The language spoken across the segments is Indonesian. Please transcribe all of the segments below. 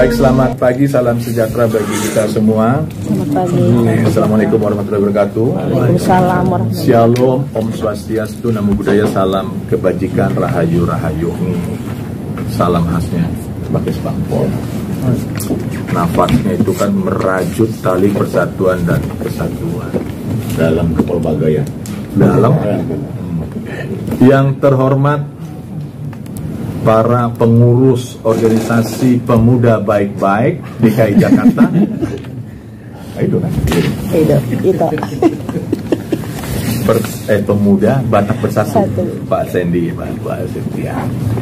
Baik, selamat pagi, salam sejahtera bagi kita semua. Selamat pagi. Assalamualaikum warahmatullahi wabarakatuh. Waalaikumsalam warahmatullahi Shalom, Om Swastiastu, Namo Buddhaya, salam kebajikan, rahayu, rahayu. Ini salam khasnya sebagai sebangpol. Nafasnya itu kan merajut tali persatuan dan kesatuan dalam kepelbagaian. dalam. Yang terhormat para pengurus organisasi pemuda baik-baik DKI Jakarta. Itu kan? Itu. Pemuda Batak Bersatu, Satu. Pak Sendi, Pak Setia,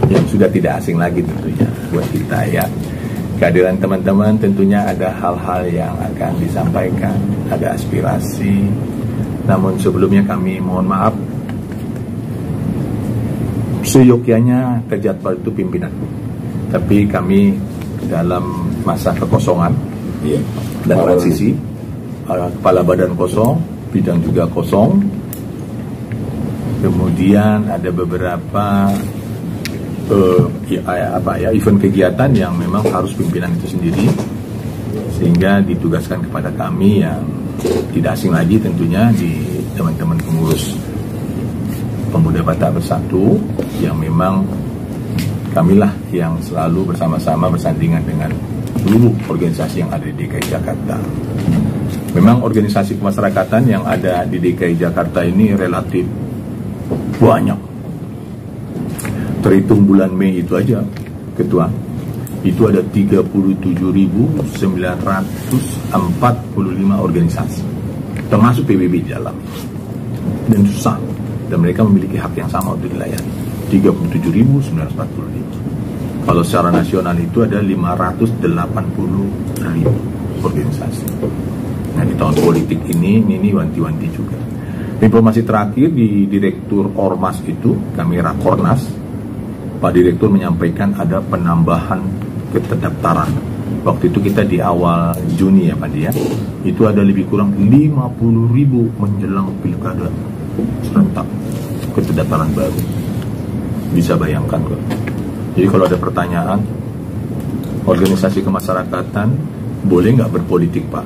yang sudah tidak asing lagi tentunya buat kita ya. Kehadiran teman-teman tentunya ada hal-hal yang akan disampaikan, ada aspirasi. Namun sebelumnya kami mohon maaf, seyogyanya terjadwal itu pimpinan. Tapi kami dalam masa kekosongan dan transisi, kepala badan kosong, bidang juga kosong. Kemudian ada beberapa event kegiatan yang memang harus pimpinan itu sendiri, sehingga ditugaskan kepada kami yang tidak asing lagi tentunya di teman-teman pengurus Pemuda Batak Bersatu, yang memang kamilah yang selalu bersama-sama bersandingan dengan seluruh organisasi yang ada di DKI Jakarta. Memang organisasi kemasyarakatan yang ada di DKI Jakarta ini relatif banyak. Terhitung bulan Mei itu aja, Ketua, itu ada 37.945 organisasi, termasuk PBB di dalam. Dan susah, dan mereka memiliki hak yang sama untuk dilayani. 37.945. Kalau secara nasional itu ada 580.000 organisasi. Nah, di tahun politik ini wanti-wanti juga. Informasi terakhir di Direktur Ormas itu, kami Rakornas, Pak Direktur menyampaikan ada penambahan keterdaftaran. Waktu itu kita di awal Juni ya Pak Dia, itu ada lebih kurang 50.000 menjelang pilkada serentak keterdaftaran baru. Bisa bayangkan kok. Jadi kalau ada pertanyaan, organisasi kemasyarakatan boleh nggak berpolitik Pak?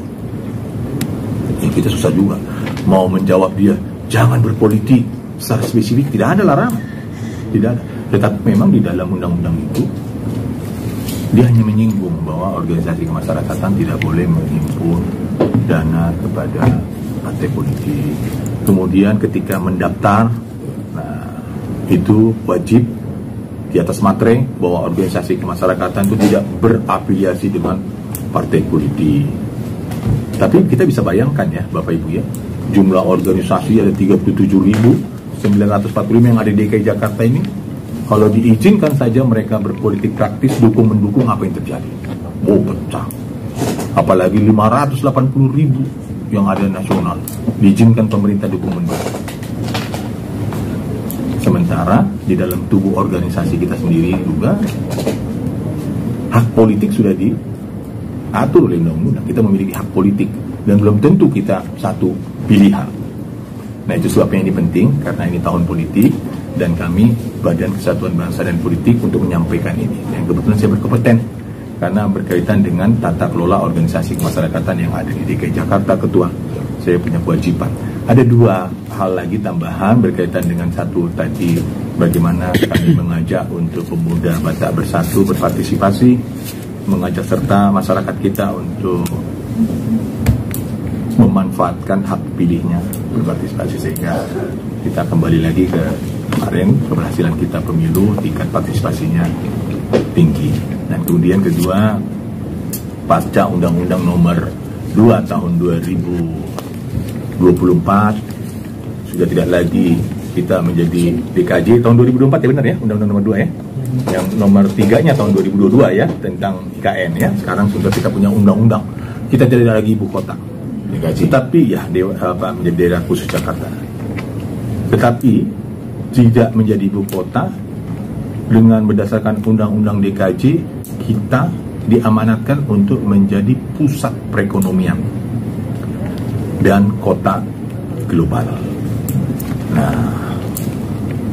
Ya, kita susah juga mau menjawab dia, jangan berpolitik secara spesifik, tidak ada larangan, tidak ada. Tetapi memang di dalam undang-undang itu dia hanya menyinggung bahwa organisasi kemasyarakatan tidak boleh menghimpun dana kepada partai politik. Kemudian ketika mendaftar, nah itu wajib di atas matre bahwa organisasi kemasyarakatan itu tidak berafiliasi dengan partai politik. Tapi kita bisa bayangkan ya Bapak Ibu ya, jumlah organisasi ada 37.945 yang ada di DKI Jakarta ini. Kalau diizinkan saja mereka berpolitik praktis, dukung-mendukung, apa yang terjadi? Oh, pecah. Apalagi 580.000 yang ada nasional, diizinkan pemerintah dukung-mendukung. Sementara di dalam tubuh organisasi kita sendiri juga, hak politik sudah diatur oleh undang-undang. Kita memiliki hak politik, dan belum tentu kita satu pilihan. Nah, itu sebabnya ini penting, karena ini tahun politik, dan kami Badan Kesatuan Bangsa dan Politik untuk menyampaikan ini. Dan kebetulan saya berkompeten karena berkaitan dengan tata kelola organisasi kemasyarakatan yang ada di DKI Jakarta, Ketua. Saya punya kewajiban. Ada dua hal lagi tambahan berkaitan dengan satu tadi, bagaimana kami mengajak untuk pemuda Batak Bersatu berpartisipasi, mengajak serta masyarakat kita untuk memanfaatkan hak pilihnya berpartisipasi, sehingga kita kembali lagi ke kemarin keberhasilan kita pemilu, tingkat partisipasinya tinggi. Dan kemudian kedua, pasca Undang-Undang Nomor 2 Tahun 2024 sudah tidak lagi kita menjadi DKJ tahun 2024 ya, benar ya, Undang-Undang Nomor 2 ya. Yang nomor 3-nya tahun 2022 ya, tentang IKN ya. Sekarang sudah kita punya undang-undang. Kita tidak lagi ibu kota DKJ, tetapi ya menjadi daerah khusus Jakarta. Tetapi tidak menjadi ibu kota, dengan berdasarkan undang-undang DKJ kita diamanatkan untuk menjadi pusat perekonomian dan kota global. Nah,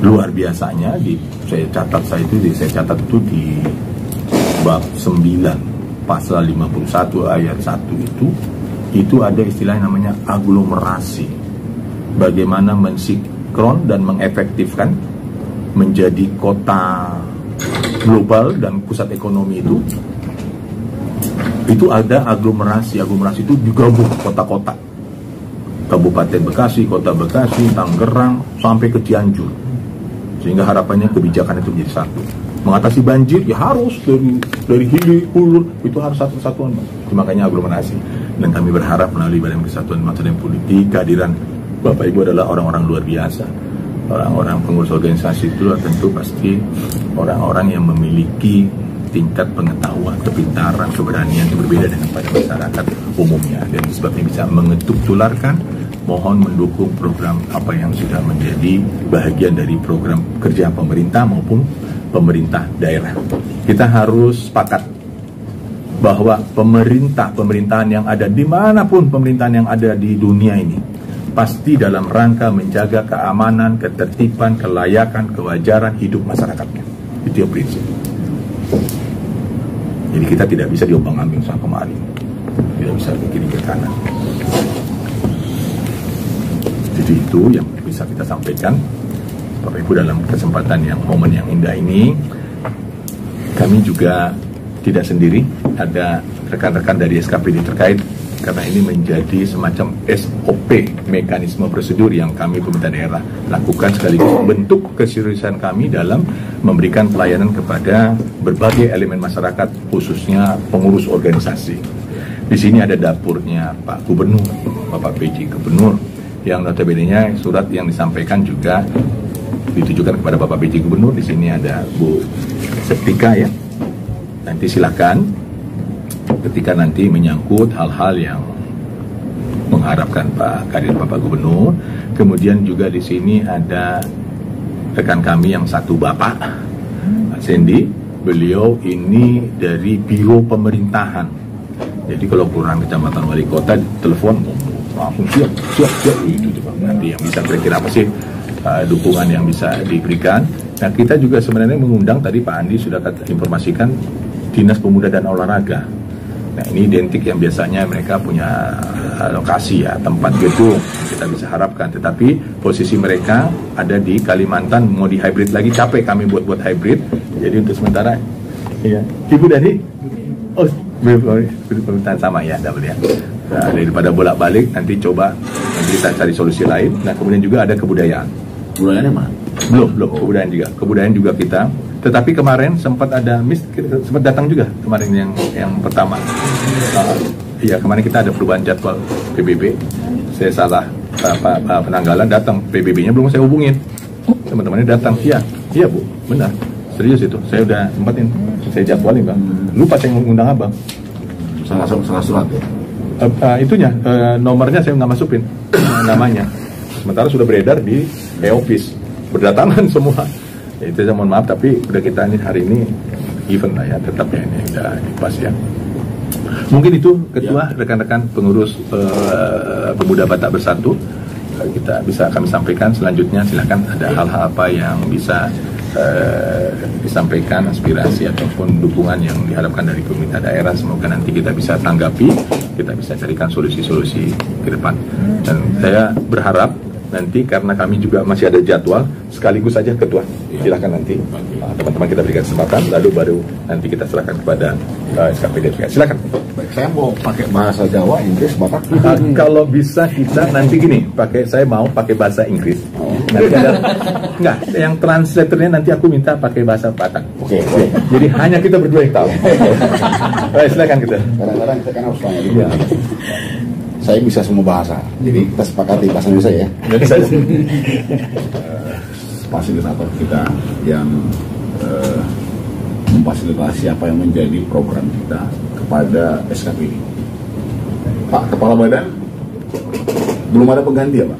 luar biasanya saya catat itu di bab 9 pasal 51 ayat 1 itu ada istilah yang namanya aglomerasi. Bagaimana mensinkron dan mengefektifkan menjadi kota global dan pusat ekonomi itu ada aglomerasi. Aglomerasi itu digabung kota-kota, Kabupaten Bekasi, Kota Bekasi, Tangerang, sampai ke Cianjur, sehingga harapannya kebijakan itu menjadi satu. Mengatasi banjir ya harus dari hilir hulur itu harus satu kesatuan, itu makanya aglomerasi. Dan kami berharap melalui Badan Kesatuan Bangsa dan Politik, kehadiran Bapak Ibu adalah orang-orang luar biasa. Orang-orang pengurus organisasi itu tentu pasti orang-orang yang memiliki tingkat pengetahuan, kepintaran, keberanian yang berbeda dengan pada masyarakat umumnya, dan sebabnya bisa mengetuk tularkan. Mohon mendukung program apa yang sudah menjadi bagian dari program kerja pemerintah maupun pemerintah daerah. Kita harus sepakat bahwa pemerintahan yang ada dimanapun pemerintahan yang ada di dunia ini pasti dalam rangka menjaga keamanan, ketertiban, kelayakan, kewajaran hidup masyarakatnya. Itu yang prinsip. Jadi kita tidak bisa diombang-ambing sama kemarin, tidak bisa ke kiri ke kanan. Jadi itu yang bisa kita sampaikan, Bapak Ibu, dalam kesempatan yang momen yang indah ini. Kami juga tidak sendiri, ada rekan-rekan dari SKPD terkait, karena ini menjadi semacam SOP, mekanisme prosedur yang kami pemerintah daerah lakukan, sekaligus bentuk keseriusan kami dalam memberikan pelayanan kepada berbagai elemen masyarakat, khususnya pengurus organisasi. Di sini ada dapurnya Pak Gubernur, Bapak PJ Gubernur, yang notabene-nya surat yang disampaikan juga ditujukan kepada Bapak PJ Gubernur. Di sini ada Bu Septika ya. Nanti silakan ketika nanti menyangkut hal-hal yang mengharapkan Pak kehadiran Bapak Gubernur. Kemudian juga di sini ada rekan kami yang satu Bapak, Pak Sendi. Beliau ini dari Biro Pemerintahan. Jadi kalau kurang kecamatan wali kota telepon langsung siap itu nanti yang bisa kira-kira apa sih dukungan yang bisa diberikan. Nah, kita juga sebenarnya mengundang, tadi Pak Andi sudah informasikan, Dinas Pemuda dan Olahraga. Nah, ini identik yang biasanya mereka punya lokasi ya, tempat gedung kita bisa harapkan, tetapi posisi mereka ada di Kalimantan, mau di hybrid lagi, capek kami buat hybrid. Jadi untuk sementara ya, Ibu dari pemerintahan sama ya, double ya. Nah, daripada bolak-balik, nanti coba kita cari solusi lain. Nah, kemudian juga ada kebudayaan. Bulannya mana? Belum kebudayaan juga kita. Tetapi kemarin sempat datang juga kemarin yang pertama. Iya, kemarin kita ada perubahan jadwal PBB. Saya salah penanggalan, datang PBB-nya belum saya hubungin. Teman-temannya datang. Iya Bu, benar. Serius itu. Saya udah sempatin, saya jadwalin Bang. Lupa saya ngundang Abang. Salah surat ya? Nomornya saya nggak masukin namanya. Sementara sudah beredar di e-office, berdatangan semua. Itu saya mohon maaf, tapi udah kita ini hari ini event lah ya, tetap ya ini udah pas ya. Mungkin itu Ketua, rekan-rekan pengurus Pemuda Batak Bersatu, kita bisa kami sampaikan. Selanjutnya silakan ada hal-hal apa yang bisa disampaikan, aspirasi ataupun dukungan yang diharapkan dari pemerintah daerah. Semoga nanti kita bisa tanggapi, kita bisa carikan solusi-solusi ke depan. Dan saya berharap nanti, karena kami juga masih ada jadwal, sekaligus saja Ketua, silakan nanti teman-teman kita berikan kesempatan, lalu baru nanti kita serahkan kepada SKPD. Silakan. Baik, saya mau pakai bahasa Jawa, Inggris, Batak. Kalau bisa kita nanti gini, saya mau pakai bahasa Inggris. Nanti enggak, yang translatornya nanti aku minta pakai bahasa Batak. Oke. Jadi hanya kita berdua yang tahu. Baik, silakan kita. Kadang-kadang kita kan harus tanya dulu. Saya bisa semua bahasa, jadi kita sepakati bahasa Indonesia ya. Fasilitator kita yang memfasilitasi apa yang menjadi program kita kepada SKPD. Pak Kepala Badan, belum ada pengganti ya Pak?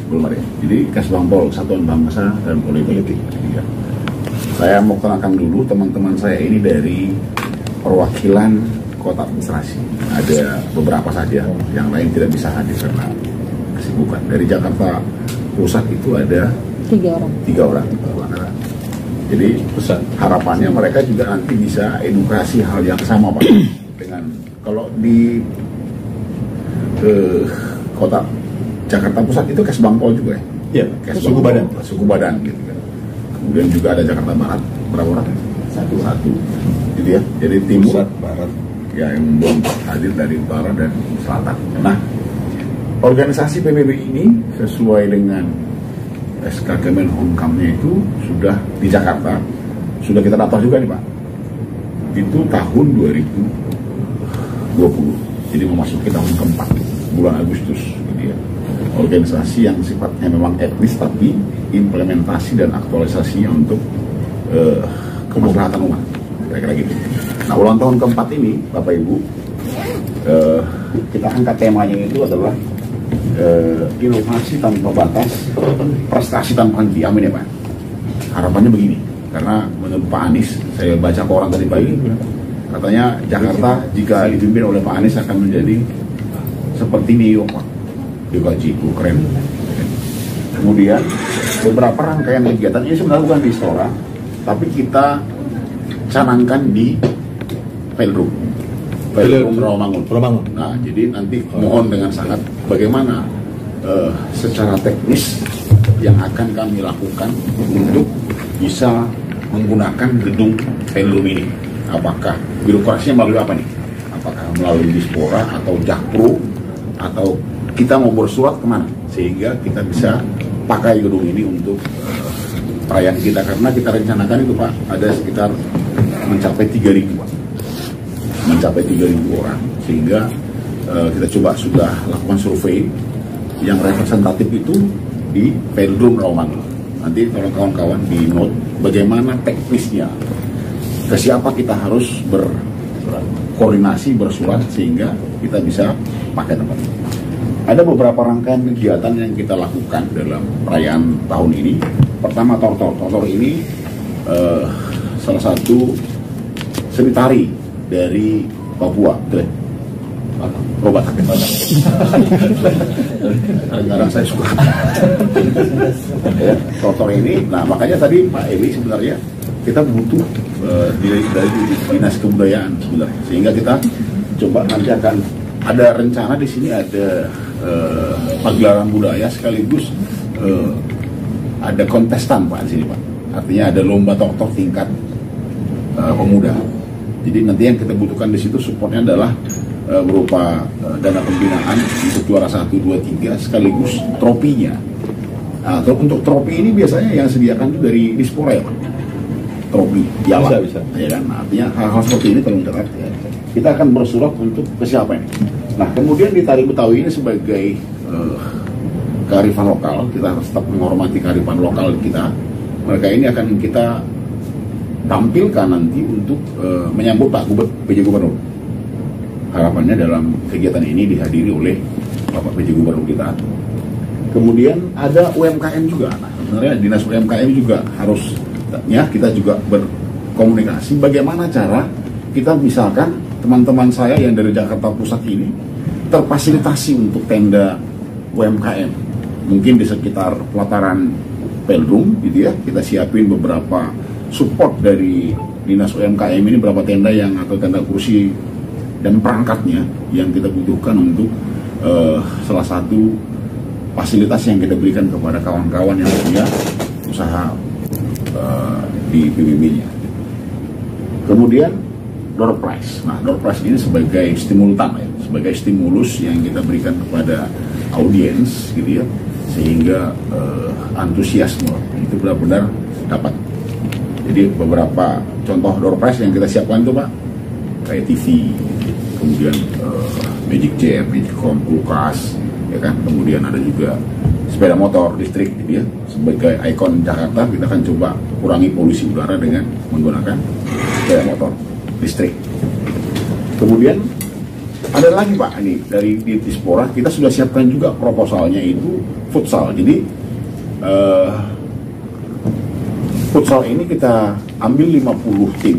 Belum ada. Jadi Kasbangpol, Satuan Bangsa dan Politik. Ya. Saya mau kenalkan dulu teman-teman saya ini dari perwakilan kota administrasi. Ada beberapa saja, yang lain tidak bisa hadir karena kesibukan. Dari Jakarta Pusat itu ada 3 orang. Jadi harapannya mereka juga nanti bisa edukasi hal yang sama Pak. Kalau di kota Jakarta Pusat itu Kesbangpol juga ya? Iya, Suku Badan gitu kan. Kemudian juga ada Jakarta Barat, berapa orang? Satu. Gitu ya. Jadi timur, barat, ya yang belum hadir dari utara dan selatan. Nah, organisasi PBB ini sesuai dengan SK Kemenkumhamnya itu sudah di Jakarta, sudah kita daftar juga nih Pak. Itu tahun 2020, jadi memasuki tahun keempat, bulan Agustus gitu ya. Organisasi yang sifatnya memang etnis tapi implementasi dan aktualisasinya untuk kemaslahatan umat, kira-kira gitu. Nah, ulang tahun keempat ini Bapak Ibu, kita angkat temanya itu adalah inovasi tanpa batas, prestasi tanpa henti. Amin ya Pak. Harapannya begini, karena menurut Pak Anies, saya baca koran tadi pagi, katanya Jakarta jika dipimpin oleh Pak Anies akan menjadi seperti New York Pak. Digaji itu keren. Kemudian beberapa rangkaian kegiatan ini sebenarnya bukan di Istora, tapi kita canangkan di Velodrome Rawamangun. Nah, jadi nanti mohon dengan sangat bagaimana secara teknis yang akan kami lakukan untuk bisa menggunakan gedung Velodrome ini. Apakah birokrasinya melalui apa nih? Apakah melalui Dispora atau Jakpro atau kita mau bersurat kemana sehingga kita bisa pakai gedung ini untuk perayaan kita, karena kita rencanakan itu Pak ada sekitar mencapai 3.000 Pak. Mencapai 3.000 orang, sehingga kita coba sudah lakukan survei yang representatif itu di Velodrome Rawamangun. Nanti tolong kawan-kawan di note bagaimana teknisnya, ke siapa kita harus berkoordinasi, bersurat sehingga kita bisa pakai tempat ini. Ada beberapa rangkaian kegiatan yang kita lakukan dalam perayaan tahun ini. Pertama, tortor ini salah satu seni tari dari Papua, betul. Obat sakit badan. Kadang-kadang saya suka. Ya, tortor ini, nah makanya tadi Pak Eli sebenarnya kita butuh dari dinas kebudayaan sebenarnya, sehingga kita coba nanti akan ada rencana di sini ada pagelaran budaya sekaligus ada kontestan Pak di sini Pak. Artinya ada lomba tortor tingkat pemuda. Jadi nanti yang kita butuhkan di situ supportnya adalah berupa dana pembinaan untuk juara 1, 2, 3 sekaligus tropinya. Nah, untuk tropi ini biasanya yang sediakan itu dari Dispora ya Pak. Tropi, piala. Bisa. Ya kan? Nah, artinya hal-hal seperti ini perlu dicatat ya. Kita akan bersurat untuk ke siapa ini. Nah, kemudian di Tari Betawi ini sebagai kearifan lokal, kita harus tetap menghormati kearifan lokal kita. Mereka ini akan kita tampilkan nanti untuk menyambut Pak PJ Gubernur. Harapannya dalam kegiatan ini dihadiri oleh Bapak PJ Gubernur kita. Kemudian ada UMKM juga. Nah, sebenarnya dinas UMKM juga harusnya kita juga berkomunikasi bagaimana cara kita misalkan teman-teman saya yang dari Jakarta Pusat ini terfasilitasi untuk tenda UMKM. Mungkin di sekitar pelataran Velodrome gitu ya, kita siapin beberapa support dari dinas UMKM ini, beberapa tenda yang atau tenda kursi dan perangkatnya yang kita butuhkan untuk salah satu fasilitas yang kita berikan kepada kawan-kawan yang punya usaha di PBB-nya. Kemudian door prize. Nah, door prize ini sebagai stimulus ya, sebagai stimulus yang kita berikan kepada audiens gitu ya, sehingga antusiasme itu benar-benar dapat. Jadi beberapa contoh door prize yang kita siapkan itu Pak, kayak TV, kemudian Magic Chair, Magic Home, kulkas, ya kan. Kemudian ada juga sepeda motor listrik gitu ya. Sebagai ikon Jakarta, kita akan coba kurangi polusi udara dengan menggunakan sepeda motor listrik. Kemudian ada lagi Pak, ini dari Dispora kita sudah siapkan juga proposalnya itu futsal. Jadi futsal ini kita ambil 50 tim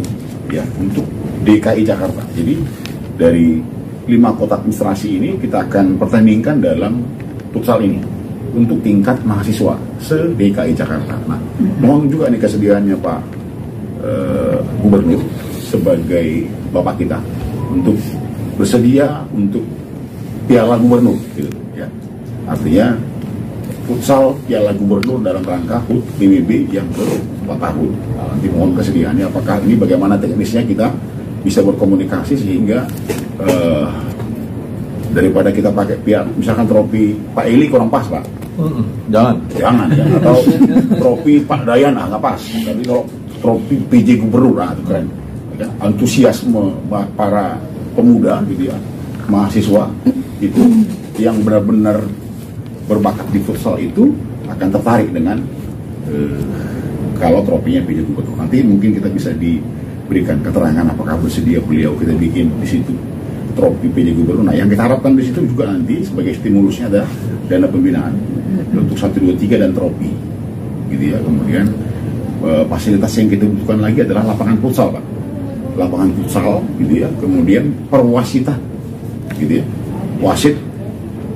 ya untuk DKI Jakarta. Jadi dari 5 kota administrasi ini kita akan pertandingkan dalam futsal ini untuk tingkat mahasiswa se-DKI Jakarta. Nah, mohon juga nih kesediaannya Pak Gubernur sebagai bapak kita untuk bersedia untuk Piala Gubernur gitu ya. Artinya futsal Piala Gubernur dalam rangka HUT PBB yang ke-4 tahun. Nah, nanti mohon kesediaannya, apakah ini bagaimana teknisnya kita bisa berkomunikasi sehingga daripada kita pakai misalkan trofi Pak Eli kurang pas Pak. Jangan Ya. Atau trofi Pak Dayan nggak pas. Tapi kalau trofi PJ Gubernur itu keren. Ya, antusiasme para pemuda gitu ya, mahasiswa itu yang benar-benar berbakat di futsal itu akan tertarik dengan kalau trofinya PJ Gubernur. Nanti mungkin kita bisa diberikan keterangan apakah bersedia beliau kita bikin di situ trofi PJ Gubernur. Nah, yang kita harapkan di situ juga nanti sebagai stimulusnya ada dana pembinaan untuk 1, 2, 3 dan trofi gitu ya. Kemudian fasilitas yang kita butuhkan lagi adalah lapangan futsal Pak, lapangan futsal gitu ya. Kemudian perwasitan gitu ya, wasit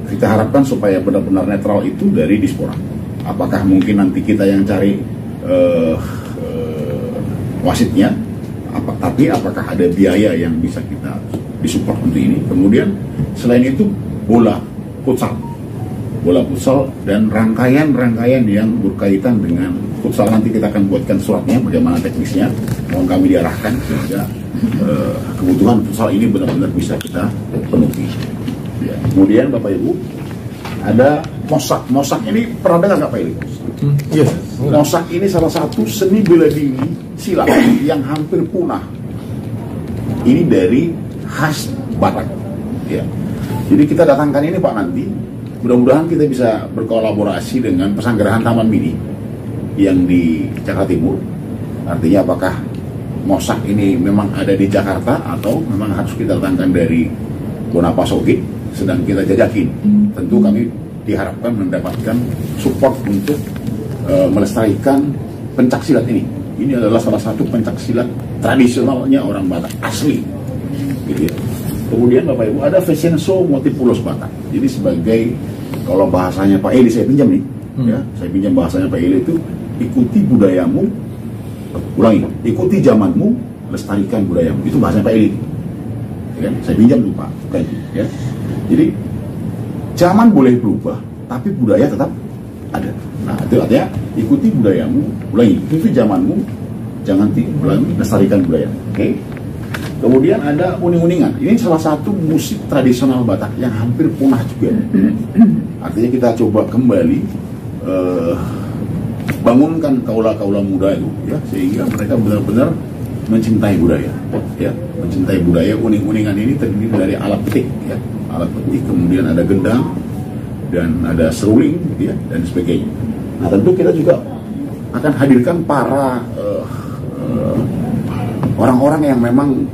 kita harapkan supaya benar-benar netral itu dari Dispora. Apakah mungkin nanti kita yang cari wasitnya, tapi apakah ada biaya yang bisa kita disupport untuk ini. Kemudian selain itu bola futsal dan rangkaian yang berkaitan dengan futsal, nanti kita akan buatkan suratnya bagaimana teknisnya, mohon kami diarahkan sehingga kebutuhan futsal ini benar-benar bisa kita penuhi ya. Kemudian Bapak Ibu ada Mosak ini pernah dengar nggak Pak Eli? Iya. Mosak ini salah satu seni bela diri silat yang hampir punah. Ini dari khas Batak ya. Jadi kita datangkan ini Pak nanti. Mudah-mudahan kita bisa berkolaborasi dengan Pesanggerahan Taman Mini yang di Jakarta Timur. Artinya apakah Mosak ini memang ada di Jakarta atau memang harus kita datangkan dari Bonapasogi sedang kita jajakin. Tentu kami diharapkan mendapatkan support untuk melestarikan pencaksilat ini. Ini adalah salah satu pencaksilat tradisionalnya orang Batak asli gitu ya. Kemudian Bapak Ibu ada fashion show motif Pulos Batak. Jadi sebagai, kalau bahasanya Pak Eli saya pinjam nih ya, saya pinjam bahasanya Pak Eli itu ikuti budayamu, ulangi, ikuti zamanmu, lestarikan budayamu. Itu bahasanya Pak Eli ya, saya pinjam tuh Pak ya. Jadi zaman boleh berubah tapi budaya tetap ada. Nah itu artinya ikuti budayamu, ulangi, ikuti zamanmu, jangan ulangi, lestarikan budaya. Oke. Kemudian ada uning-uningan. Ini salah satu musik tradisional Batak yang hampir punah juga. Artinya kita coba kembali bangunkan kaula-kaula muda itu ya, sehingga mereka benar-benar mencintai budaya ya, mencintai budaya. Uning-uningan ini terdiri dari alat petik ya, alat petik, kemudian ada gendang dan ada seruling ya, dan sebagainya. Nah tentu kita juga akan hadirkan para orang-orang yang memang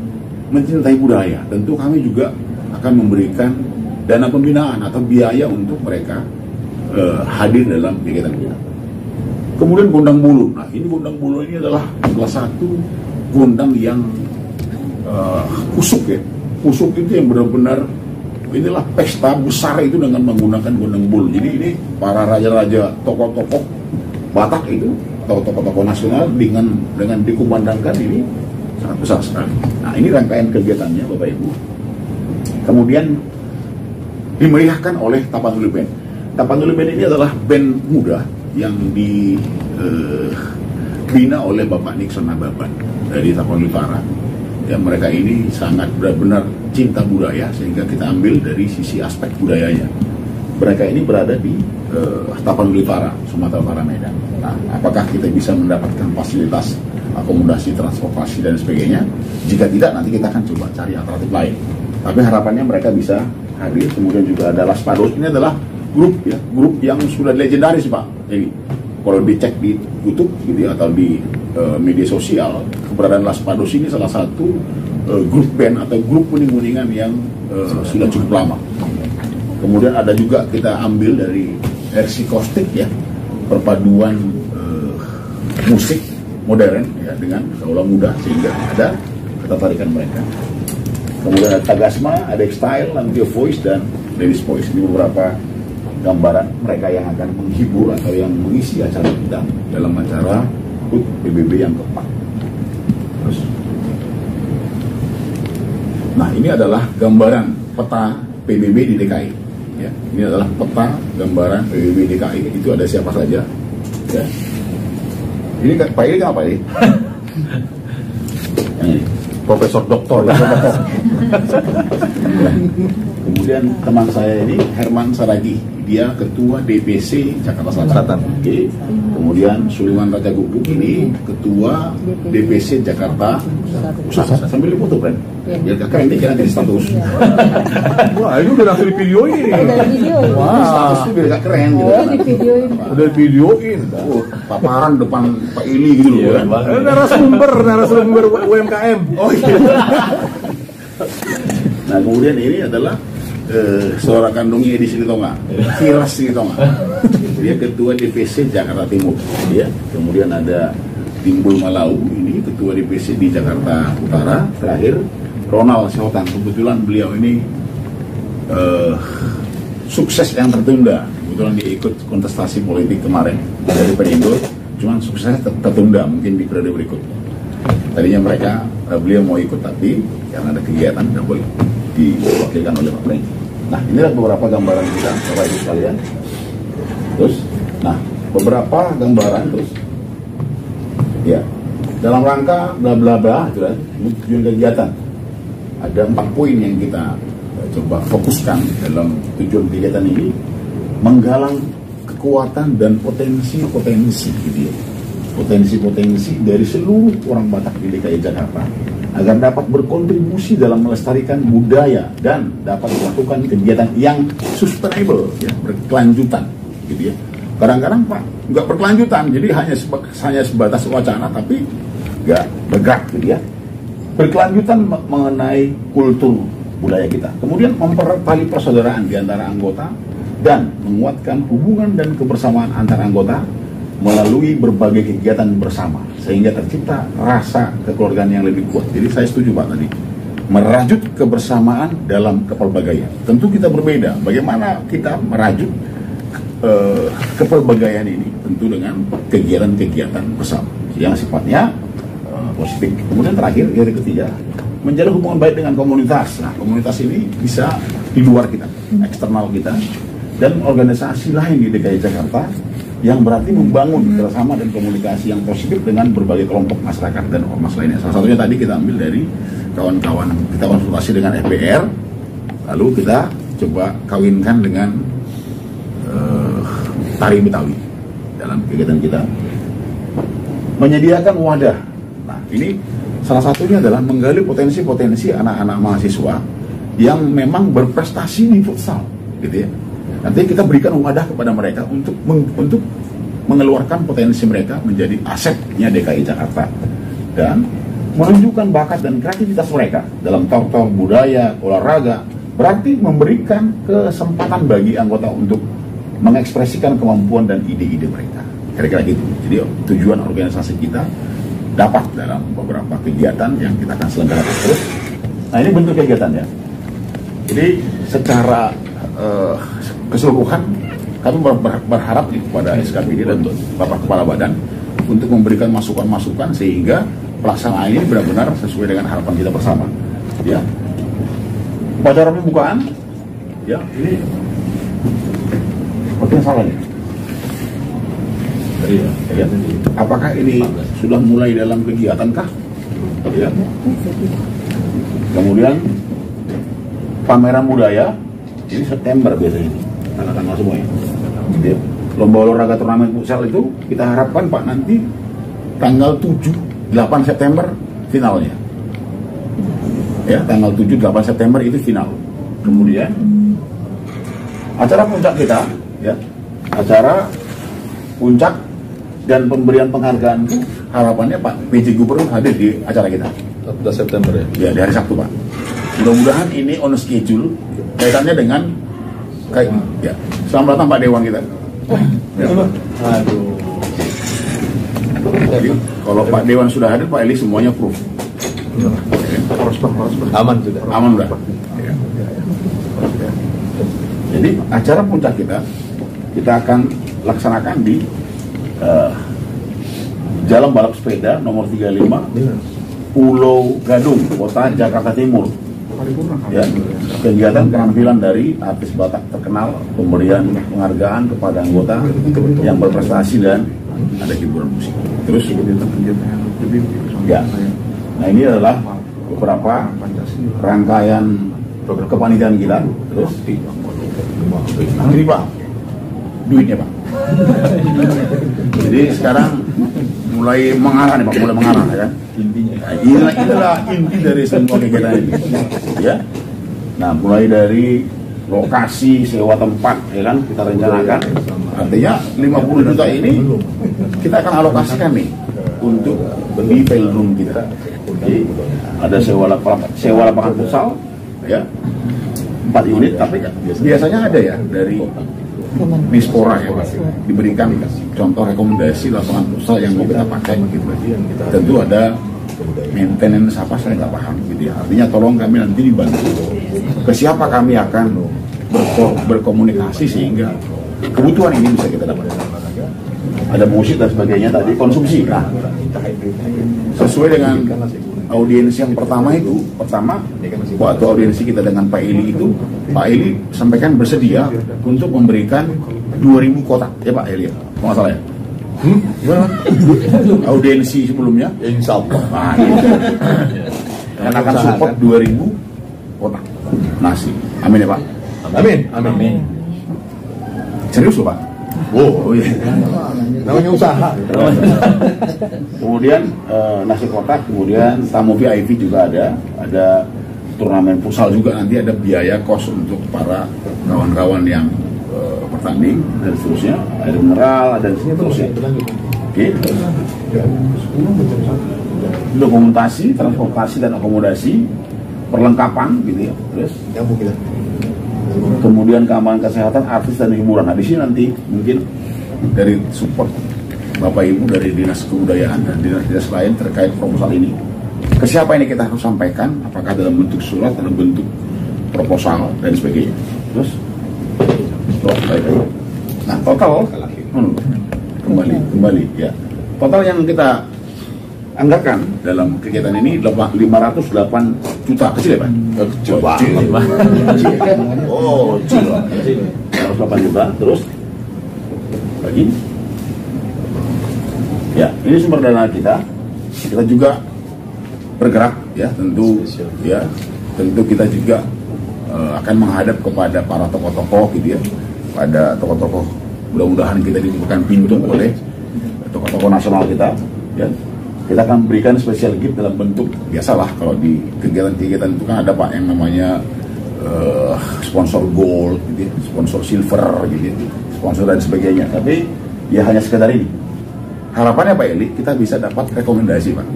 mencintai budaya. Tentu kami juga akan memberikan dana pembinaan atau biaya untuk mereka hadir dalam kegiatan kita. Kemudian gondang bulu. Nah ini gondang bulu ini adalah salah satu gondang yang kusuk ya. Kusuk itu yang benar-benar inilah pesta besar itu dengan menggunakan gondang bulu. Jadi ini para raja-raja, tokoh-tokoh Batak itu atau tokoh-tokoh nasional dengan dikumandangkan ini sangat besar sekali. Nah ini rangkaian kegiatannya Bapak Ibu. Kemudian dimeriahkan oleh Tapanuli Band. Tapanuli Band ini adalah band muda yang dibina oleh Bapak Nixon Nababan dari Tapanuli Utara. Ya, mereka ini sangat benar-benar cinta budaya sehingga kita ambil dari sisi aspek budayanya. Mereka ini berada di Tapanuli Utara, Sumatera Utara, Medan. Nah, apakah kita bisa mendapatkan fasilitas akomodasi, transportasi dan sebagainya? Jika tidak, nanti kita akan coba cari alternatif lain. Tapi harapannya mereka bisa hadir. Kemudian juga ada Las Pados. Ini adalah grup ya, grup yang sudah legendaris Pak. Jadi kalau dicek di YouTube gitu ya, atau di media sosial, keberadaan Las Pados ini salah satu grup band atau grup uning-uningan yang sudah cukup lama. Kemudian ada juga kita ambil dari RC Kostik ya, perpaduan musik modern ya dengan kaula muda sehingga ada ketertarikan mereka. Kemudian ada Tagasma, ada Style, Nantio Voice dan Ladies Voice. Ini beberapa gambaran mereka yang akan menghibur atau yang mengisi acara kita dalam acara HUT PBB yang keempat. Terus, Nah, ini adalah gambaran peta PBB di DKI. Ya, ini adalah peta gambaran PBB DKI. Itu ada siapa saja. Ya. Ini Pak ini apa ini? Ini Profesor Doktor. Ya. Kemudian teman saya ini Herman Saragi, dia ketua DPC Jakarta Selatan. Oke. Kemudian Suliman Raja Gubuk ini ketua DPC Jakarta Pusat. Sambil dipoto, Bren. Ya kakak ini kira jadi status. Wah, ini udah langsung di videoin. Udah video. Wah, statusnya biar gak keren gitu. Oh, di videoin. Udah videoin. Paparan depan Pak Ili gitu loh. Iya, narasumber UMKM. Oh iya. Nah, kemudian ini adalah saudara kandungnya Edi Silitonga, Firas Silitonga. Dia ketua DPC Jakarta Timur. Ya. Kemudian ada Timbul Malau, ini ketua DPC di Jakarta Utara. Terakhir Ronald Syahotan, kebetulan beliau ini sukses yang tertunda. Kebetulan dia ikut kontestasi politik kemarin dari Perindo, cuman suksesnya tertunda mungkin di periode berikut. Tadinya beliau mau ikut, tapi karena ada kegiatan tidak boleh diwakilkan oleh Pak Prank. Nah, inilah beberapa gambaran kita, Bapak Ibu sekalian. Terus, nah beberapa gambaran terus, ya dalam rangka bla bla bla, tujuan kegiatan. Ada 4 poin yang kita coba fokuskan dalam tujuan kegiatan ini, menggalang kekuatan dan potensi-potensi, gitu ya. Potensi-potensi dari seluruh orang Batak di DKI Jakarta agar dapat berkontribusi dalam melestarikan budaya dan dapat melakukan kegiatan yang sustainable, ya, berkelanjutan, gitu ya. Kadang-kadang Pak nggak berkelanjutan, jadi hanya sebatas wacana tapi nggak bergerak, gitu ya. Berkelanjutan mengenai kultur budaya kita, kemudian mempererat tali persaudaraan di antara anggota dan menguatkan hubungan dan kebersamaan antar anggota melalui berbagai kegiatan bersama sehingga tercipta rasa kekeluargaan yang lebih kuat. Jadi saya setuju Pak tadi, merajut kebersamaan dalam kepelbagaian. Tentu kita berbeda. Bagaimana kita merajut kepelbagaian ini? Tentu dengan kegiatan-kegiatan bersama yang sifatnya positif. Kemudian terakhir, yang ketiga, menjalin hubungan baik dengan komunitas. Nah, komunitas ini bisa di luar kita, eksternal kita, dan organisasi lain di DKI Jakarta yang berarti membangun kerjasama dan komunikasi yang positif dengan berbagai kelompok masyarakat dan ormas lainnya. Salah satunya tadi kita ambil dari kawan-kawan, kita konsultasi dengan FPR, lalu kita coba kawinkan dengan tari Betawi dalam kegiatan kita. Menyediakan wadah. Nah, ini salah satunya adalah menggali potensi-potensi anak-anak mahasiswa yang memang berprestasi di futsal, gitu ya. Nanti kita berikan wadah kepada mereka untuk mengeluarkan potensi mereka menjadi asetnya DKI Jakarta dan menunjukkan bakat dan kreativitas mereka dalam tor-tor budaya, olahraga. Berarti memberikan kesempatan bagi anggota untuk mengekspresikan kemampuan dan ide-ide mereka. Kira-kira gitu. Jadi tujuan organisasi kita dapat dalam beberapa kegiatan yang kita akan selenggarakan terus. Nah, ini bentuk kegiatannya. Jadi secara keseluruhan kami berharap kepada SKPD dan Bapak Kepala Badan untuk memberikan masukan-masukan sehingga pelaksanaan ini benar-benar sesuai dengan harapan kita bersama. Ya, pada pembukaan, ya ini seperti yang salah nih. Ya. Apakah ini sudah mulai dalam kegiatankah? Ya. Kemudian pameran budaya ini September biasanya ini. Tanggal-tanggal semua ya. Jadi, lomba olahraga turnamen futsal itu kita harapkan Pak nanti tanggal 7-8 September finalnya. Ya, tanggal 7-8 September itu final. Kemudian acara puncak kita, ya, acara puncak dan pemberian penghargaan itu harapannya Pak PJ Gubernur hadir di acara kita. 14 September ya? Ya, di hari Sabtu Pak. Mudah-mudahan ini on schedule kaitannya dengan ya. Selamat datang Pak Dewan kita. Ya. Aduh. Jadi, kalau Pak Dewan sudah hadir, Pak Eli semuanya proof. Aman sudah. Aman udah. Ya. Jadi acara puncak kita akan laksanakan di Jalan Balap Sepeda nomor 35 Pulau Gadung, Kota Jakarta Timur. ya, kegiatan penampilan dari artis Batak terkenal, pemberian penghargaan kepada anggota yang berprestasi dan ada hiburan musik. Terus ya, nah ini adalah beberapa rangkaian kepanitiaan kita. Terus ini Pak, duitnya Pak. Jadi sekarang mulai mengarah nih Pak, mulai mengarah ya kan. Inilah inti dari semua kegiatan ini. Ya. Nah, mulai dari lokasi, sewa tempat ya kan kita rencanakan. Artinya 50 juta ini kita akan alokasikan nih untuk beli velodrome kita. Jadi ada sewa lapangan futsal ya 4 unit, tapi biasanya ada ya dari Dispora ya Pak, diberikan contoh rekomendasi lapangan futsal yang mau kita pakai gitu. Tentu ada maintenance apa saya nggak paham gitu ya. Artinya tolong kami nanti dibantu ke siapa kami akan berkomunikasi sehingga kebutuhan ini bisa kita dapatkan. Ada musik dan sebagainya tadi, konsumsi. Nah, sesuai dengan audiensi yang pertama waktu audiensi kita dengan Pak Eli itu, Pak Eli sampaikan bersedia untuk memberikan 2.000 kotak ya Pak Eli ya, kalau nggak salah ya. Audiensi sebelumnya Insya Allah dan akan support 2.000 kotak nasi. Amin ya Pak. Amin. Serius loh Pak. Oh iya. Namanya usaha. Kemudian nasi kotak, kemudian tamu VIP juga ada turnamen futsal juga, nanti ada biaya kos untuk para kawan-kawan yang bertanding dan seterusnya, air mineral, dan seterusnya. Oke. Dokumentasi, transportasi dan akomodasi, perlengkapan gitu ya. Terus kemudian keamanan kesehatan, artis dan hiburan. Nah di sini nanti mungkin dari support Bapak Ibu dari Dinas Kebudayaan dan dinas-dinas lain terkait proposal ini. Ke siapa ini kita harus sampaikan? Apakah dalam bentuk surat, dalam bentuk proposal dan sebagainya. Terus, nah total kembali ya. Total yang kita anggarkan dalam kegiatan ini 508 juta. Kecil ya Pak? Coba. Oh, kecil. 508 juta. Terus lagi ya, ini sumber dana kita juga bergerak ya, tentu kita juga akan menghadap kepada para tokoh-tokoh gitu ya, pada tokoh-tokoh, mudah-mudahan kita dibukakan pintu oleh tokoh-tokoh nasional kita ya. Kita akan berikan special gift dalam bentuk, biasalah kalau di kegiatan-kegiatan itu kan ada Pak yang namanya sponsor gold gitu ya, sponsor silver gitu ya, sponsor dan sebagainya. Tapi ya hanya sekedar ini. Harapannya Pak Eli kita bisa dapat rekomendasi Pak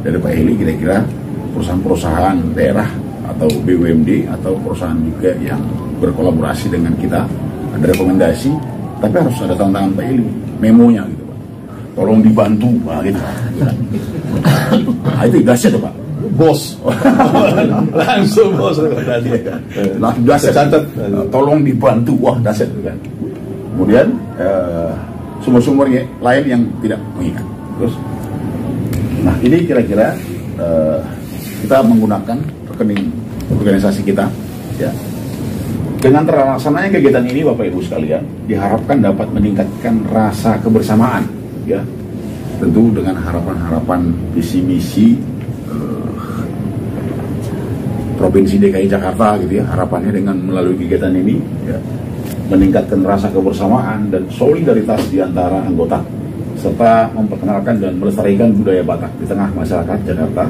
dari Pak Eli, kira-kira perusahaan-perusahaan daerah atau BUMD atau perusahaan juga yang berkolaborasi dengan kita, ada rekomendasi, tapi harus ada tanda tangan Pak Eli, memonya gitu Pak, tolong dibantu Pak gitu. Nah, itu dahsyat Pak, Bos. Langsung bos. Langsung dahsyat, tolong dibantu, wah dahsyat kan. Kemudian sumber-sumber lain yang tidak mengikat. Terus, nah ini kira-kira kita menggunakan rekening organisasi kita, ya. Dengan terlaksananya kegiatan ini, Bapak Ibu sekalian, diharapkan dapat meningkatkan rasa kebersamaan, ya. Tentu dengan harapan-harapan visi misi Provinsi DKI Jakarta, gitu ya. Harapannya dengan melalui kegiatan ini, ya, meningkatkan rasa kebersamaan dan solidaritas di antara anggota, serta memperkenalkan dan melestarikan budaya Batak di tengah masyarakat Jakarta.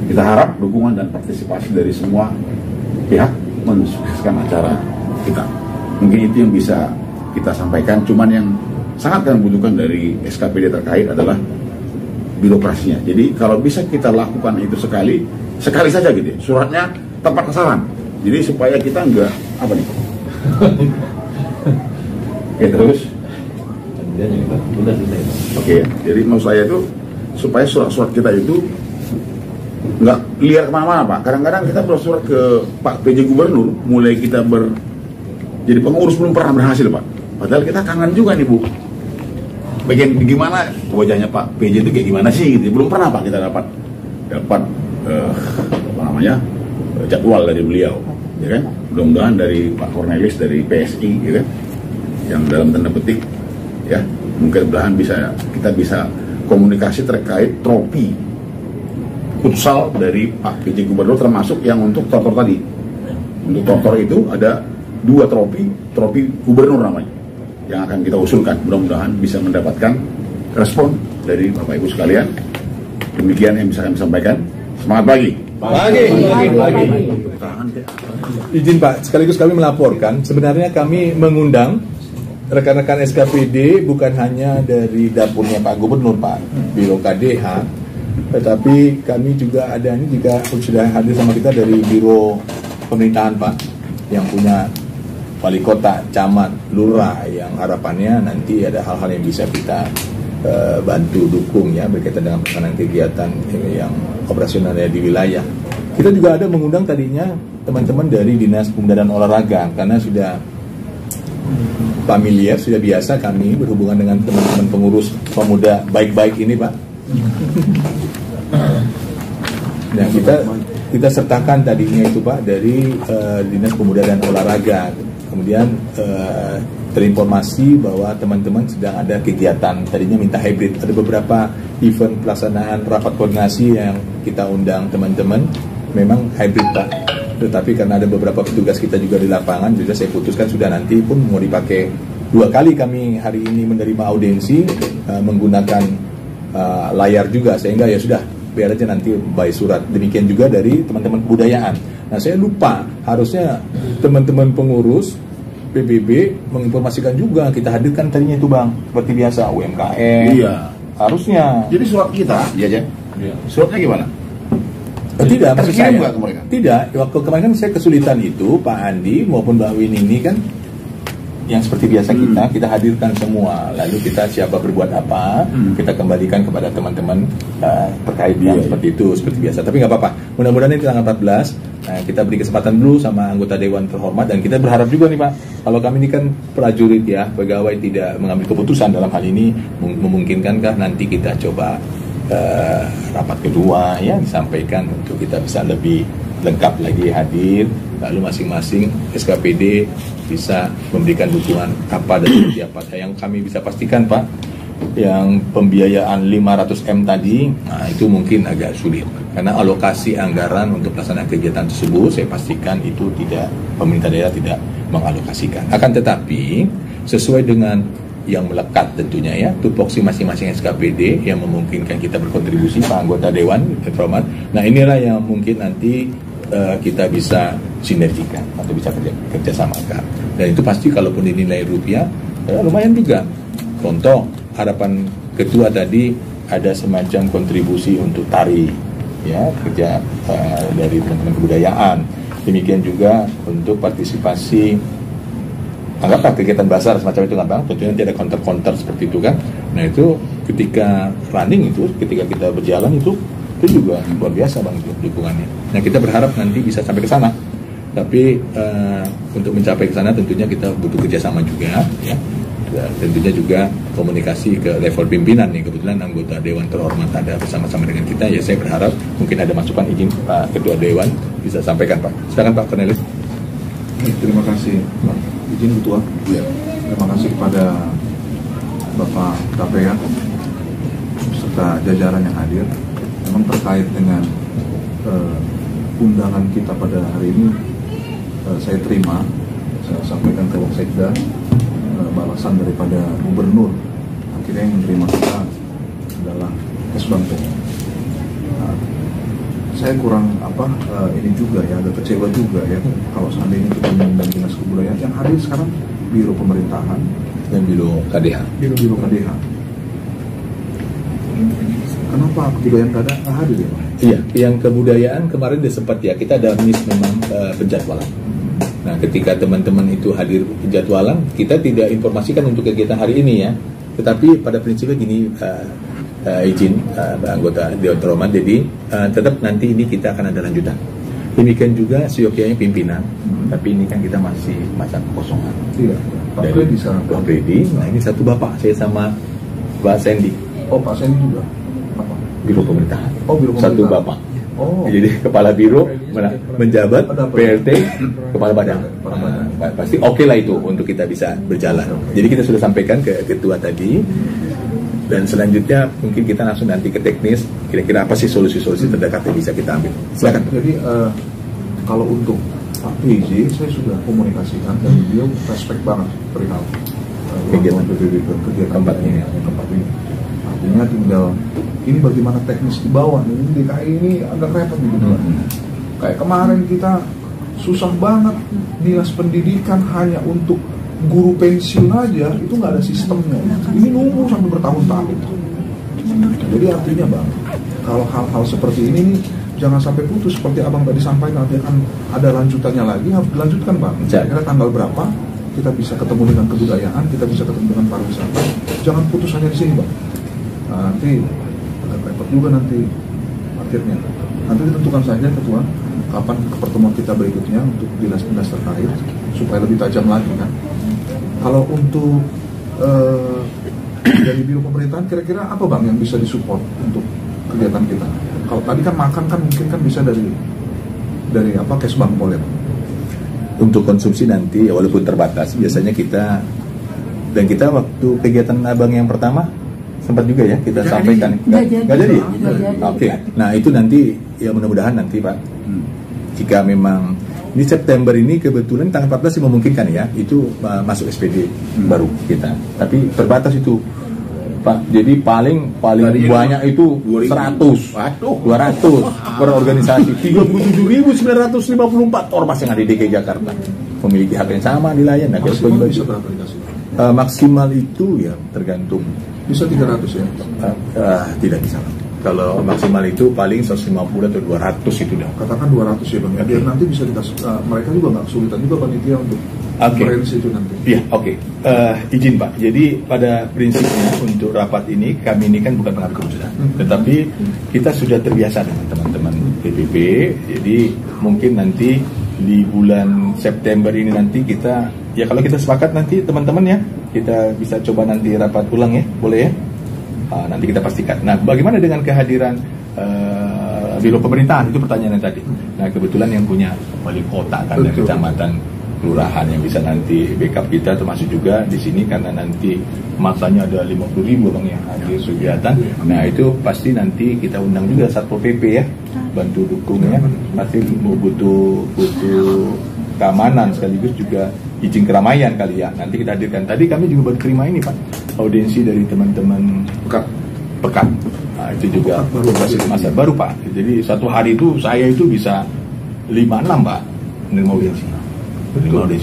Kita harap dukungan dan partisipasi dari semua pihak mensukseskan acara kita. Mungkin itu yang bisa kita sampaikan. Cuman yang sangat kami butuhkan dari SKPD terkait adalah birokrasinya. Jadi kalau bisa kita lakukan itu sekali saja gitu ya. Suratnya tepat sasaran. Jadi supaya kita enggak apa nih? Oke, terus. Oke, jadi maksud saya itu supaya surat-surat kita itu nggak liar kemana-mana Pak. Kadang-kadang kita bersurat ke Pak PJ Gubernur, mulai kita jadi pengurus belum pernah berhasil Pak. Padahal kita kangen juga nih Bu. Bagian gimana wajahnya Pak PJ itu kayak gimana sih gitu. Belum pernah Pak kita dapat apa namanya jadwal dari beliau, ya kan? Mudah-mudahan dari Pak Cornelis dari PSI, ya kan? Yang dalam tanda petik, ya mungkin kita bisa komunikasi terkait trofi futsal dari Pak PJ Gubernur, termasuk yang untuk Tortor tadi. Untuk Tortor itu ada 2 trofi Gubernur namanya, yang akan kita usulkan. Mudah-mudahan bisa mendapatkan respon dari Bapak Ibu sekalian. Demikian yang bisa kami sampaikan. Semangat pagi. Izin Pak, sekaligus kami melaporkan, sebenarnya kami mengundang rekan-rekan SKPD bukan hanya dari dapurnya Pak Gubernur, Pak Biro KDH, tetapi kami juga ada ini juga sudah hadir sama kita dari Biro Pemerintahan, Pak, yang punya wali kota, camat, lurah, yang harapannya nanti ada hal-hal yang bisa kita bantu dukung ya berkaitan dengan pelaksanaan kegiatan yang operasionalnya di wilayah. Kita juga ada mengundang tadinya teman-teman dari Dinas Pemuda dan Olahraga, karena sudah familiar, sudah biasa kami berhubungan dengan teman-teman pengurus pemuda baik-baik ini, Pak. Nah, kita sertakan tadinya itu, Pak, dari Dinas Pemuda dan Olahraga. Kemudian terinformasi bahwa teman-teman sedang ada kegiatan, tadinya minta hybrid. Ada beberapa event pelaksanaan rapat koordinasi yang kita undang teman-teman, memang hybrid, Pak. Tetapi karena ada beberapa petugas kita juga di lapangan, juga saya putuskan sudah nanti pun mau dipakai 2 kali. Kami hari ini menerima audiensi menggunakan layar juga, sehingga ya sudah biar aja nanti by surat. Demikian juga dari teman-teman kebudayaan. Nah, saya lupa, harusnya teman-teman pengurus PBB menginformasikan juga, kita hadirkan tadinya itu, Bang, seperti biasa UMKM. Iya. Harusnya. Jadi surat kita, ya. Suratnya gimana? Tidak, maksud saya. Tidak, waktu kemarin kan saya kesulitan itu, Pak Andi maupun Mbak Win ini kan yang seperti biasa kita hadirkan semua, lalu kita siapa berbuat apa, kita kembalikan kepada teman-teman terkait yang seperti itu, seperti biasa. Tapi nggak apa-apa, mudah-mudahan ini tanggal 14 kita beri kesempatan dulu sama anggota Dewan terhormat, dan kita berharap juga nih, Pak, kalau kami ini kan prajurit ya, pegawai tidak mengambil keputusan dalam hal ini, memungkinkankah nanti kita coba rapat kedua ya disampaikan untuk kita bisa lebih lengkap lagi hadir, lalu masing-masing SKPD bisa memberikan dukungan apa dan seperti apa. Yang kami bisa pastikan, Pak, yang pembiayaan 500M tadi, nah itu mungkin agak sulit karena alokasi anggaran untuk pelaksanaan kegiatan tersebut saya pastikan itu tidak, pemerintah daerah tidak mengalokasikan. Akan tetapi sesuai dengan yang melekat tentunya ya, tupoksi masing-masing SKPD yang memungkinkan kita berkontribusi, Pak anggota Dewan terhormat. Nah, inilah yang mungkin nanti kita bisa sinergikan atau bisa kerjasamakan. Dan itu pasti kalaupun dinilai rupiah lumayan juga. Contoh, harapan ketua tadi ada semacam kontribusi untuk tari ya, kerja dari teman-teman kebudayaan. Demikian juga untuk partisipasi, anggaplah kegiatan basar semacam itu kan, Bang, tentunya nanti ada counter-counter seperti itu kan. Nah, itu ketika running itu, ketika kita berjalan itu juga luar biasa, Bang, dukungannya. Nah, kita berharap nanti bisa sampai ke sana. Tapi untuk mencapai ke sana tentunya kita butuh kerjasama juga ya. Dan tentunya juga komunikasi ke level pimpinan nih. Kebetulan anggota Dewan terhormat ada bersama-sama dengan kita ya. Saya berharap mungkin ada masukan, izin Pak Ketua Dewan bisa sampaikan, Pak. Silakan, Pak Cornelis. Terima kasih, Pak. Izin Ketua. Ya. Terima kasih kepada Bapak KPA serta jajaran yang hadir. Memang terkait dengan undangan kita pada hari ini, saya terima, saya sampaikan ke Waksekda, balasan daripada Gubernur. Akhirnya yang menerima kita adalah Kesbangpol. Nah, saya kurang ini juga ya, agak kecewa juga ya kalau seandainya kita mengundang Dinas Kebudayaan yang hadir sekarang Biro Pemerintahan dan Biro KDH. Biro KDH. Kenapa kebudayaan nggak hadir ya, Pak? Iya, yang kebudayaan kemarin dia sempat ya, kita ada miss memang penjadwalan. Nah, ketika teman-teman itu hadir penjadwalan, kita tidak informasikan untuk kegiatan hari ini ya. Tetapi pada prinsipnya gini, izin anggota Dewan Terhormat, jadi tetap nanti ini kita akan ada lanjutan. Demikian juga seyogyanya pimpinan, tapi ini kan kita masih masa kekosongan. Iya, Pak Freddy sekarang. Pak Freddy, nah ini satu bapak, saya sama Pak Sandy. Oh, Pak Sandy juga. Apa? Biro Pemerintahan. Oh, Biro Pemerintahan. Satu bapak. Oh. Jadi kepala biro menjabat PLT kepala badan. Pasti oke lah itu untuk kita bisa berjalan. Jadi kita sudah sampaikan ke ketua tadi, dan selanjutnya mungkin kita langsung nanti ke teknis, kira-kira apa sih solusi-solusi terdekat yang bisa kita ambil. Silakan. Jadi kalau untuk Pak PJ saya sudah komunikasikan dan beliau respect banget perihal kegiatan PBB kegiatan tempat ini. Artinya tinggal ini bagaimana teknis di bawah ini DKI ini agak repot gitu kan. Kayak kemarin kita susah banget dinas pendidikan hanya untuk guru pensiun aja itu nggak ada sistemnya. Ini nunggu sampai bertahun-tahun. Jadi artinya bang, kalau hal-hal seperti ini nih jangan sampai putus seperti abang tadi sampaikan, nanti akan ada lanjutannya lagi, harus dilanjutkan bang. Kira-kira tanggal berapa kita bisa ketemu dengan kebudayaan, kita bisa ketemu dengan pariwisata. Jangan putus hanya di sini bang. Nah, nanti agak repot juga nanti akhirnya. Nanti ditentukan saja ketua kapan pertemuan kita berikutnya untuk dinas-dinas terkait supaya lebih tajam lagi kan. Kalau untuk dari biro pemerintahan kira-kira apa bang yang bisa disupport untuk kegiatan kita? Kalau tadi kan makan kan mungkin kan bisa dari apa Kesbangpol ya. Untuk konsumsi nanti walaupun terbatas, biasanya kita waktu kegiatan abang yang pertama sempat juga ya kita sampaikan. Nggak jadi. Oke. Nah itu nanti ya mudah-mudahan nanti Pak, jika memang di September ini kebetulan tanggal 14 memungkinkan ya, itu masuk SPD baru kita. Tapi terbatas itu Pak. Jadi paling banyak itu 100, 200 per organisasi. 37.954 ormas yang ada di DKI Jakarta memiliki hak yang sama dilayan. Nah, maksimal bisa berapa dikasih? Maksimal itu ya tergantung. Bisa 300 ya? Tidak bisa. Kalau maksimal itu paling 150 atau 200 itu dah. Katakan 200 ya bang. Okay. Biar nanti bisa dikasih. Mereka juga nggak kesulitan juga panitia untuk konferensi itu nanti. Iya, oke. Izin Pak. Jadi pada prinsipnya untuk rapat ini kami ini kan bukan pengaruh keputusan, tetapi kita sudah terbiasa dengan teman-teman PBB. Jadi mungkin nanti di bulan September ini nanti kita ya kalau kita sepakat nanti teman-teman ya kita bisa coba nanti rapat ulang ya, boleh ya? Nanti kita pastikan. Nah, bagaimana dengan kehadiran biro pemerintahan? Itu pertanyaannya tadi. Nah, kebetulan yang punya wali kota kan dan kecamatan, kelurahan yang bisa nanti backup kita, termasuk juga di sini karena nanti masanya ada 50.000 bang yang hadir kegiatan. Nah, itu pasti nanti kita undang juga Satpol PP ya, bantu dukungnya. Pasti butuh keamanan sekaligus juga izin keramaian kali ya. Nanti kita hadirkan. Tadi kami juga baru terima ini Pak, audiensi dari teman-teman Pekat. Nah, itu juga masa baru Pak. Jadi satu hari itu saya itu bisa 5-6 Pak menerima audiensi.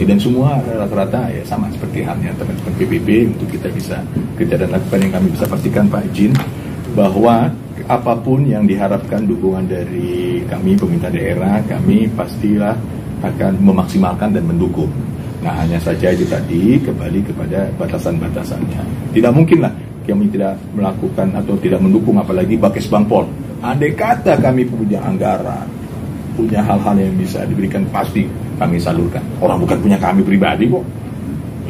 Dan semua rata-rata ya sama seperti halnya teman-teman PBB. Untuk kita bisa kerja dan lakukan yang kami bisa pastikan Pak izin bahwa apapun yang diharapkan dukungan dari kami pemerintah daerah, kami pastilah akan memaksimalkan dan mendukung. Nah, hanya saja itu tadi kembali kepada batasan-batasannya. Tidak mungkin lah kami tidak melakukan atau tidak mendukung, apalagi Kesbangpol. Andai kata kami punya anggaran, punya hal-hal yang bisa diberikan, pasti kami salurkan. Orang bukan punya kami pribadi kok,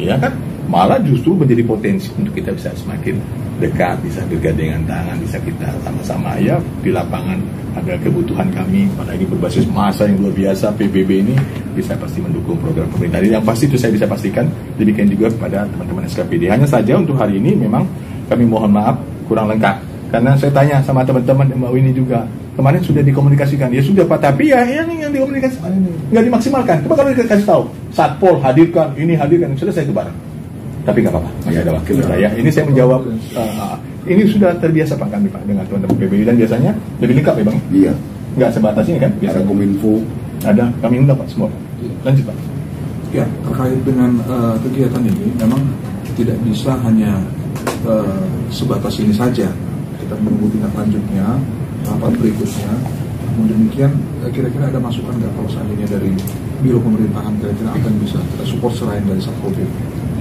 iya kan? Malah justru menjadi potensi untuk kita bisa semakin dekat, bisa bergandengan tangan, bisa kita sama-sama ya di lapangan. Ada kebutuhan kami, apalagi berbasis massa yang luar biasa, PBB ini bisa pasti mendukung program pemerintah. Yang pasti itu saya bisa pastikan, demikian juga kepada teman-teman SKPD. Hanya saja untuk hari ini memang kami mohon maaf kurang lengkap, karena saya tanya sama teman-teman Mbak Winnie juga, kemarin sudah dikomunikasikan, ya sudah Pak, tapi ya yang dikomunikasikan nggak dimaksimalkan. Coba kalau dikasih tahu, Satpol hadirkan, ini hadirkan, sudah saya itu bareng. Tapi nggak apa-apa, masih ada wakil saya. Ini saya menjawab, ini sudah terbiasa Pak kami Pak dengan teman-teman PBB, dan biasanya lebih lengkap ya Bang? Iya. Nggak sebatas ini kan? Biasa Kominfo, ada, kami undang Pak semua. Lanjut Pak. Ya, terkait dengan kegiatan ini, memang tidak bisa hanya sebatas ini saja. Kita menunggu tindak lanjutnya, rapat berikutnya. Namun demikian, kira-kira ada masukan nggak kalau seandainya dari biro pemerintahan, kira-kira apa yang bisa kita support selain dari Satpol PP?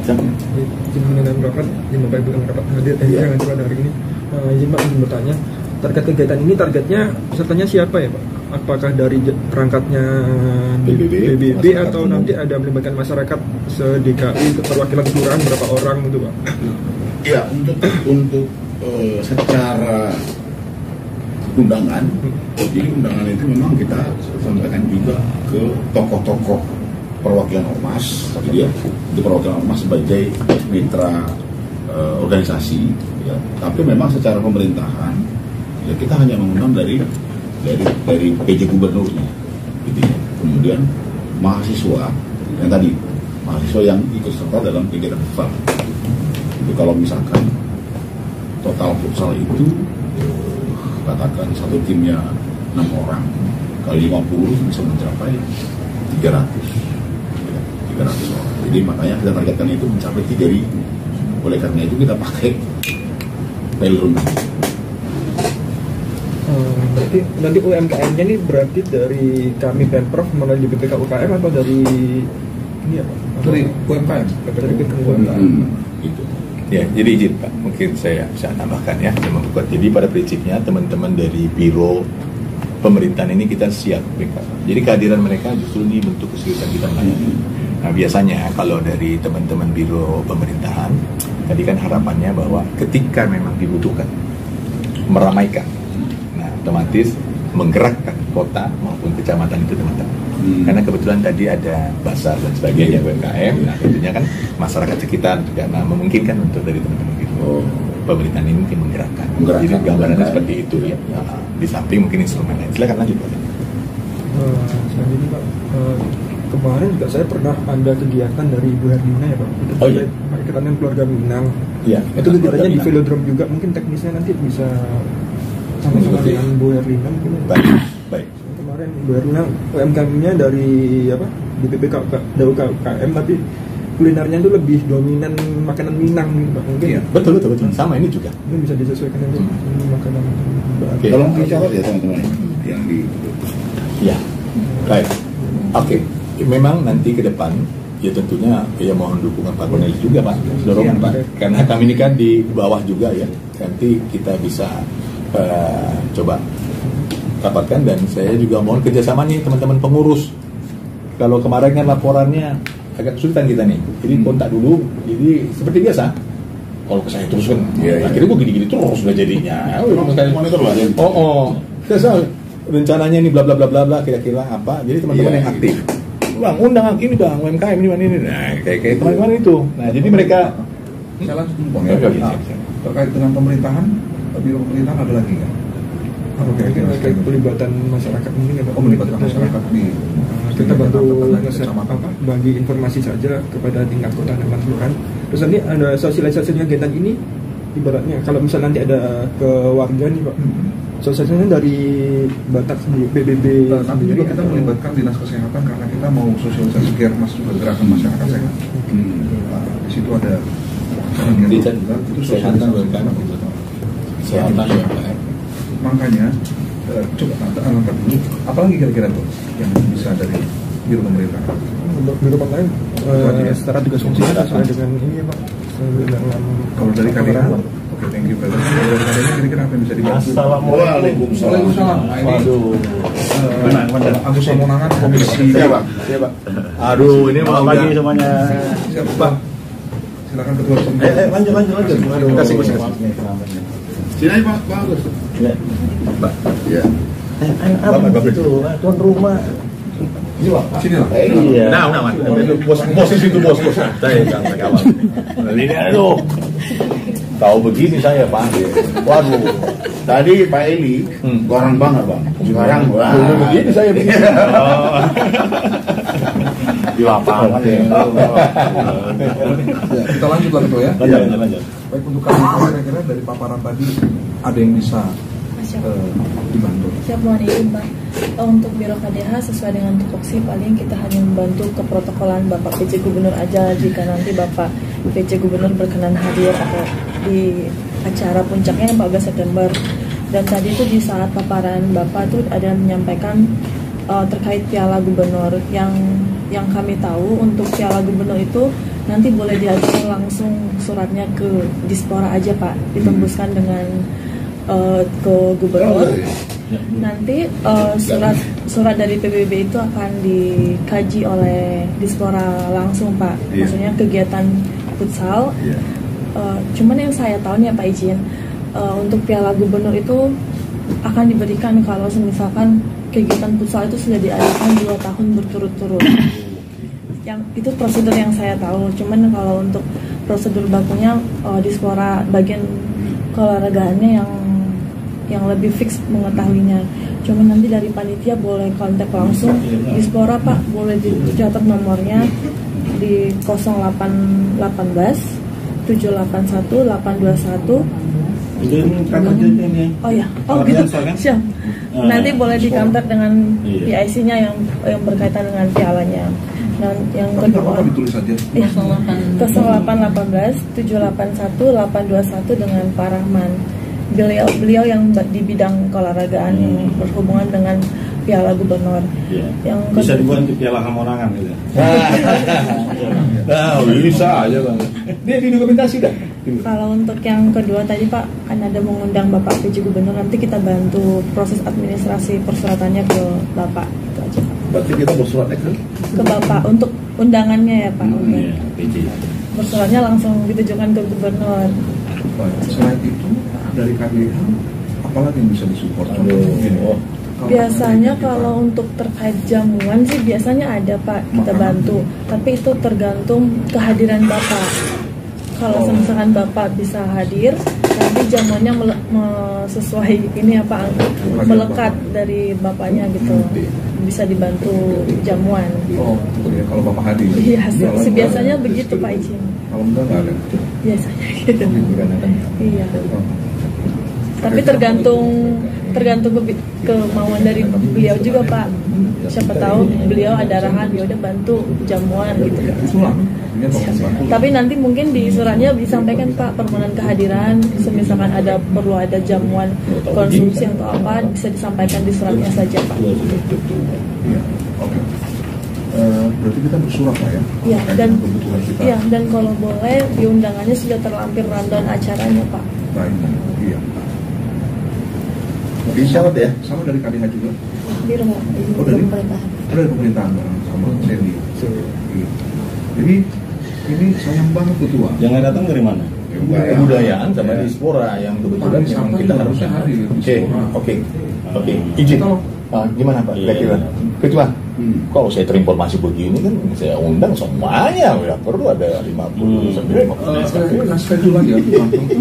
Izin mengenai rapat, izin Bapak Ibu yang dapat hadir yang ada hari ini. Izin Pak ingin bertanya, terkait kegiatan ini targetnya pesertanya siapa ya Pak? Apakah dari perangkatnya BBB atau nanti ada melibatkan masyarakat se-DKI, perwakilan kelurahan berapa orang gitu Pak? Ya, untuk secara undangan. Jadi undangan itu memang kita sampaikan juga ke tokoh-tokoh perwakilan ormas, jadi ya, itu perwakilan ormas sebagai mitra organisasi, ya. Tapi memang secara pemerintahan, ya kita hanya mengundang dari PJ gubernurnya, gitu ya. Kemudian mahasiswa yang tadi, mahasiswa yang ikut serta dalam kegiatan futsal. Itu kalau misalkan total futsal itu katakan satu timnya 6 orang kali 50 bisa mencapai 300 orang. Jadi makanya kita targetkan itu mencapai 3.000. Oleh karena itu kita pakai peluru. Berarti nanti UMKM-nya ini berarti dari kami Pemprov melalui BPK UKM atau dari ini apa? Dari UMKM. Dari UMKM. Gitu. Ya, jadi izin Pak, mungkin saya bisa tambahkan ya, memperkuat. Jadi pada prinsipnya teman-teman dari Biro Pemerintahan ini kita siap backup. Jadi kehadiran mereka justru ini bentuk keseriusan kita melayani. Nah biasanya kalau dari teman-teman Biro Pemerintahan, tadi kan harapannya bahwa ketika memang dibutuhkan, meramaikan, nah otomatis menggerakkan kota maupun kecamatan itu teman-teman. Karena kebetulan tadi ada pasar dan sebagainya UMKM, nah tentunya kan masyarakat sekitar juga memungkinkan untuk dari teman-teman Biro Pemerintahan ini mungkin menggerakkan. Jadi gambarannya seperti itu ya. Nah, di samping mungkin instrumen lain. Silakan lanjut Pak. Selain ini Pak, kemarin juga saya pernah ada kegiatan dari Ibu Herlina ya Pak. Itu kegiatan yang keluarga Minang. Iya. Itu kegiatannya di Velodrome juga. Mungkin teknisnya nanti bisa sama-sama dengan Bu Herlina mungkin. Baik. Kemarin Bu Herlina UMKM-nya dari apa? Di UKM tapi kulinernya itu lebih dominan makanan Minang gitu Pak. Mungkin ya. Betul. Sama ini juga. Ini bisa disesuaikan dengan makanan. Okay. Tolong dicatat ya teman-teman yang di. Ya. Baik. Oke. Memang nanti ke depan ya tentunya ya mohon dukungan Pak Cornelis juga Pak, dorongan Pak, karena kami ini kan di bawah juga ya, nanti kita bisa coba rapatkan dan saya juga mohon kerjasama nih teman-teman pengurus. Kalau kemarin kan laporannya agak kesulitan kita nih, jadi kontak dulu, jadi seperti biasa. Kalau ke saya terus kan, akhirnya gue gini-gini terus udah jadinya. Monitor lah. Saya rencananya ini bla bla bla bla bla kira-kira apa, jadi teman-teman yang aktif. Bang, undang ini bang, UMKM ini. Nah, kayak teman-teman itu. Nah, jadi mereka. Saya langsung dulu ya. Terkait dengan pemerintahan, Biro Pemerintahan ada lagi nggak? Kayak pelibatan masyarakat mungkin ya Pak. Melibatkan masyarakat di kita bantu bagi informasi saja kepada tingkat kota dan kelurahan. Terus nanti ada sosialisasinya kegiatan ini, ibaratnya kalau misal nanti ada ke warga nih Pak, sosialisasinya dari Batak sendiri, PBB nanti juga kita melibatkan dinas kesehatan karena kita mau sosialisasi Germas juga gerakan masyarakat sehat. Di situ ada itu kesehatan makanya coba angkat dulu apalagi kira-kira tuh yang bisa dari Biro Pemerintahan. Untuk Biro Pemerintahan secara tugas fungsinya sesuai dengan ini ya Pak. Kalau dari KDH, oke, thank you brother. Kalau dari KDH kira-kira apa yang bisa dibantu? Assalamualaikum. Waalaikumsalam. Ini Agus Samonangan Komisi. Siapa? Aduh, ini mau pagi semuanya. Siapa Pak? Silakan ketua komisi. Lanjut. Terima kasih. Sini Pak Agus. Ya. Pak. Ya. Apa itu? Tuan rumah. Sini lah. Iya. Nah, posisi itu bos. Saya jangan kawal. Ini aduh. Tahu begini saya Pak. Waduh. Tadi Pak Eli orang banget Bang. Sekarang wah. Begini saya begini. Di lapangan ya. Kita lanjut lah Ketua ya. Lanjut. Baik, untuk kami kira-kira dari paparan tadi ada yang bisa dibantu. Siap, mohon izin Pak. Untuk Biro KDH sesuai dengan tupoksi paling kita hanya membantu keprotokolan Bapak PJ Gubernur aja jika nanti Bapak PJ Gubernur berkenan hadir atau di acara puncaknya 14 September. Dan tadi itu di saat paparan Bapak tuh ada menyampaikan terkait Piala Gubernur yang kami tahu untuk Piala Gubernur itu nanti boleh diajukan langsung suratnya ke Dispora aja Pak, ditembuskan dengan ke Gubernur. Nanti surat dari PBB itu akan dikaji oleh Dispora langsung Pak. Maksudnya kegiatan futsal. Cuman yang saya tahu nih Pak izin, untuk Piala Gubernur itu akan diberikan kalau misalkan kegiatan futsal itu sudah diadakan 2 tahun berturut-turut. Yang itu prosedur yang saya tahu. Cuman kalau untuk prosedur bakunya Dispora bagian keolaragaannya yang lebih fix mengetahuinya. Cuman nanti dari panitia boleh kontak langsung Dispora Pak, boleh dicatat nomornya di 0818 781 821. Oh ya, oh gitu, siap. Nanti boleh dikontak dengan PIC-nya yang berkaitan dengan pialanya. Dan yang kedua, ditulis saja. Ya, 0818 781 821 dengan Pak Rahman. Beliau yang di bidang keolahragaan yang berhubungan dengan Piala Gubernur. Yang bisa dibuat di Piala Hamonangan gitu. Nah, bisa aja Bang. Dia di dokumentasi dah. Kalau untuk yang kedua tadi Pak, kan ada mengundang Bapak PJ Gubernur, nanti kita bantu proses administrasi persyaratannya ke Bapak, itu aja Pak. Berarti kita bersurat kan? Ke Bapak untuk undangannya ya Pak. Iya, PJ. Bersuratnya langsung ditujukan ke Gubernur. Selain itu dari KBH apalagi yang bisa disupport? Biasanya kalau untuk terkait jamuan sih biasanya ada Pak, kita bantu. Tapi itu tergantung kehadiran Bapak. Kalau misalkan Bapak bisa hadir, nanti jamuannya sesuai ini ya Pak, melekat dari Bapaknya gitu. Bisa dibantu jamuan. Oh, ya, kalau Bapak hadir. Iya, biasanya begitu Pak Ijin. Kalau enggak ada. Biasanya gitu. Iya. Tapi tergantung kemauan dari beliau juga Pak. Siapa tahu beliau ada arahan, ya udah bantu jamuan gitu. Tapi nanti mungkin di suratnya disampaikan Pak permohonan kehadiran, misalkan perlu ada jamuan konsumsi atau apa, bisa disampaikan di suratnya saja Pak. Iya, oke. Berarti kita bersurat Pak ya? Iya, dan kalau boleh di undangannya sudah terlampir rundown acaranya Pak. Baik, iya. Di syarat ya? Sama dari KDH juga? Di rumah, dari pemerintahan. Dari pemerintahan sama Sandy. Iya. Jadi ini sayang banget ketua. Yang nggak datang dari mana? Kebudayaan sama Dispora yang kebetulan memang kita harusnya hadir. Oke. Izin. Gimana Pak? Kira-kira Ketua, kalau saya terinformasi begini kan saya undang semuanya, ya perlu ada 50 sampai 50. Schedule lagi ya.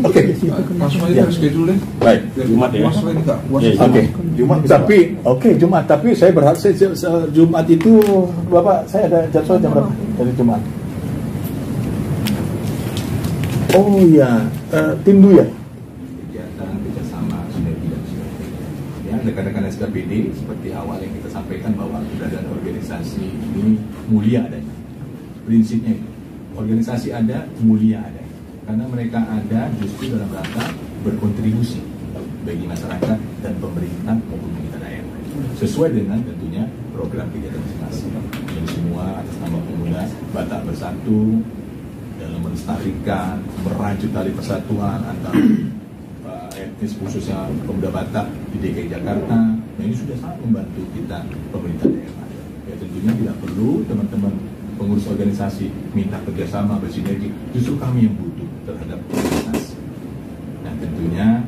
Oke. Langsung aja schedule deh. Baik. Jumat ya. Puasa ini enggak? Oke. Jumat. Jumat. Tapi saya berharap Jumat itu Bapak saya ada jadwal jam berapa dari Jumat? Oh iya, Tindu ya. Kegiatan kerjasama sinergi dan ya rekan-rekan SKPD seperti awal yang kita sampaikan bahwa keberadaan organisasi ini mulia adanya. Prinsipnya itu, organisasi ada, mulia ada. Karena mereka ada justru dalam rangka berkontribusi bagi masyarakat dan pemerintah maupun pemerintah daerah. Sesuai dengan tentunya program kegiatan masing-masing. Yang semua atas nama Pemuda Batak Bersatu dalam melestarikan, merajut tali persatuan antara etnis khususnya pemuda Batak di DKI Jakarta. Nah ini sudah sangat membantu kita pemerintah daerah. Ya tentunya tidak perlu teman-teman pengurus organisasi minta kerjasama bersinergi. Justru kami yang butuh terhadap organisasi. Nah tentunya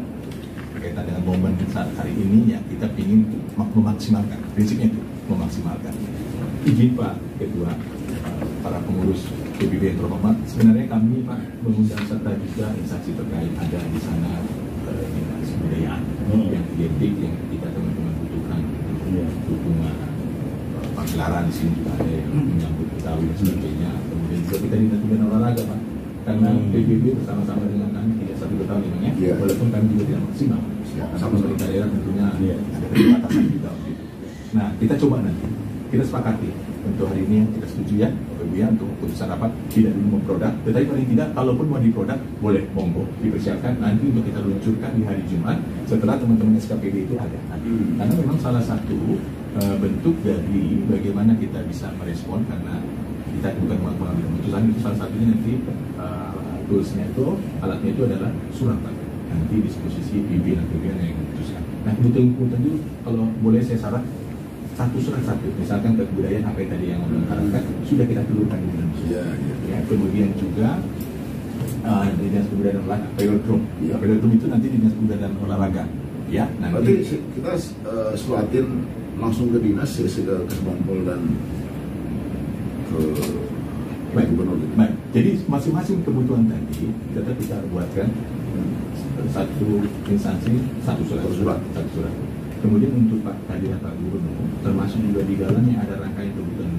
berkaitan dengan momen saat hari ini ya kita ingin memaksimalkan. Prinsipnya itu memaksimalkan. Izin Pak Ketua, para pengurus PBB yang terhormat, sebenarnya kami Pak mengundang serta juga instansi terkait ada di sana dinas kebudayaan yang identik yang kita teman-teman butuhkan dukungan pagelaran di sini juga ada yang menyambut Betawi dan sebagainya. Kemudian juga kita dinas kebudayaan olahraga Pak, karena PBB bersama-sama dengan kami tidak satu Betawi namanya, walaupun kami juga tidak maksimal sama pemerintah daerah tentunya ada keterbatasan juga. Nah kita coba nanti kita sepakati untuk hari ini yang kita setuju ya untuk keputusan rapat tidak dulu memproduk, tetapi paling tidak kalaupun mau diproduk boleh monggo dipersiapkan nanti untuk kita luncurkan di hari Jumat setelah teman-teman SKPD itu ada. Karena memang salah satu bentuk dari bagaimana kita bisa merespon karena kita bukan mengambil keputusan itu salah satunya nanti toolsnya itu alatnya itu adalah surat Pak. Nanti disposisi pimpinan yang memutuskan. Nah kebetulan itu kalau boleh saya saran satu surat misalkan ke kebudayaan apa yang tadi yang mengharapkan sudah kita telurkan di Indonesia. Ya, kemudian juga dinas kebudayaan olahraga, velodrome itu nanti dinas kebudayaan olahraga Ya, Berarti nanti kita suratin langsung ke dinas, ke Kesbangpol dan ke gubernur. baik. Jadi masing-masing kebutuhan tadi tetap kita buatkan satu instansi, satu surat. Kemudian untuk Pak Kadirat Pak Gubernur, termasuk juga di dalamnya ada rangkaian kebutuhan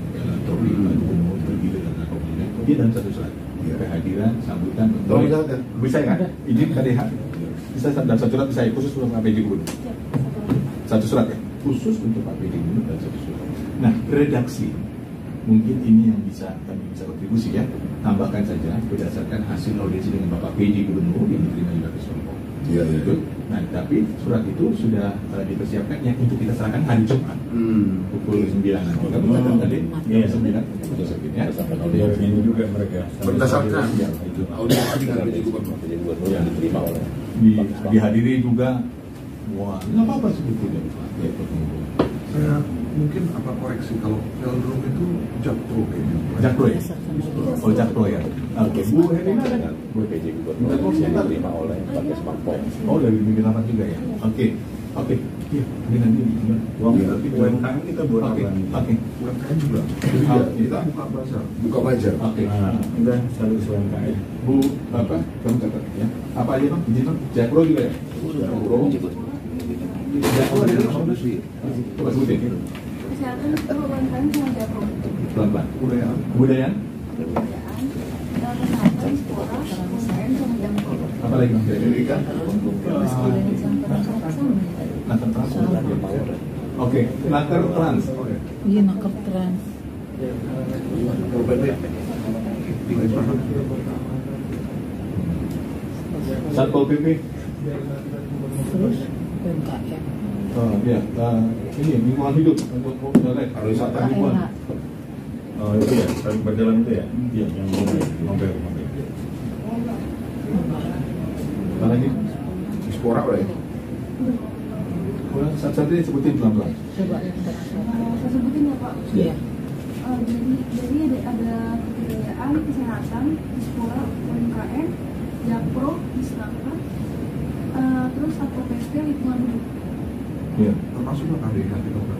trofi Pak Gubernur begitu dan lain-lain. Dia dalam satu surat. Kehadiran, sambutan, Tolong misalkan. bisa kan? Izin KDH. Bisa dalam satu surat bisa khusus untuk Pak PJ Gubernur. Satu surat ya, khusus untuk Pak PJ Gubernur dan satu surat. Nah, redaksi mungkin ini yang kami bisa kontribusi ya. Tambahkan saja berdasarkan hasil audiensi dengan Bapak PJ Gubernur yang diterima juga Kesbangpol. Iya. Nah, tapi surat itu sudah dipersiapkan yang untuk kita serahkan hari Jumat pukul 9 nanti. Kamu catat tadi? Iya, 9. Ya. Audiens ini juga mereka. Berdasarkan itu audiensi dengan PJ Gubernur. yang diterima oleh Dihadiri juga. Wah, nggak apa-apa sebetulnya. Ya, Saya mungkin apa koreksi kalau Velodrome itu Jakpro kayaknya. Jakpro ya? Oh, Jakpro ya. Oke, Bu Herina ada nggak? Bu PJ Gubernur yang diterima oleh Pak Kesbangpol. Oh, dari Minggu Lamat juga ya? Oke. Iya, ini nanti Tapi UMKM kita buat Oke. UMKM juga. Iya, Kita buka bazar. Buka bazar. Oke. Enggak, selalu UMKM. Bu, apa? Kamu catat ya. Apa aja Bang? Izin Bang. Jakpro juga ya? Jakpro. Jakpro ada di mana? Coba sebutin. Kesehatan itu UMKM sama Jakpro. Pelan-pelan. Budaya. Kebudayaan. Kebudayaan, kesehatan, sekolah, UMKM sama Jakpro. Apa lagi Bang? Pendidikan. Nakar trans. Oke, nakar trans. Iya, nakar trans. Satpol PP. Terus UMKM. Ya, ini lingkungan hidup untuk Pariwisata. lingkungan. Oh itu ya, berjalan itu ya? Iya. Yang mobil. Apa lagi? Dispora lah ya. Satu-satu sebutin pelan-pelan. Coba Saya sebutin ya Pak. Iya. Jadi ada kebudayaan, kesehatan, sekolah, UMKM, Jakpro, Disnaker, terus Satpol PP, lingkungan hidup. Iya. Termasuk KDH kita bukan.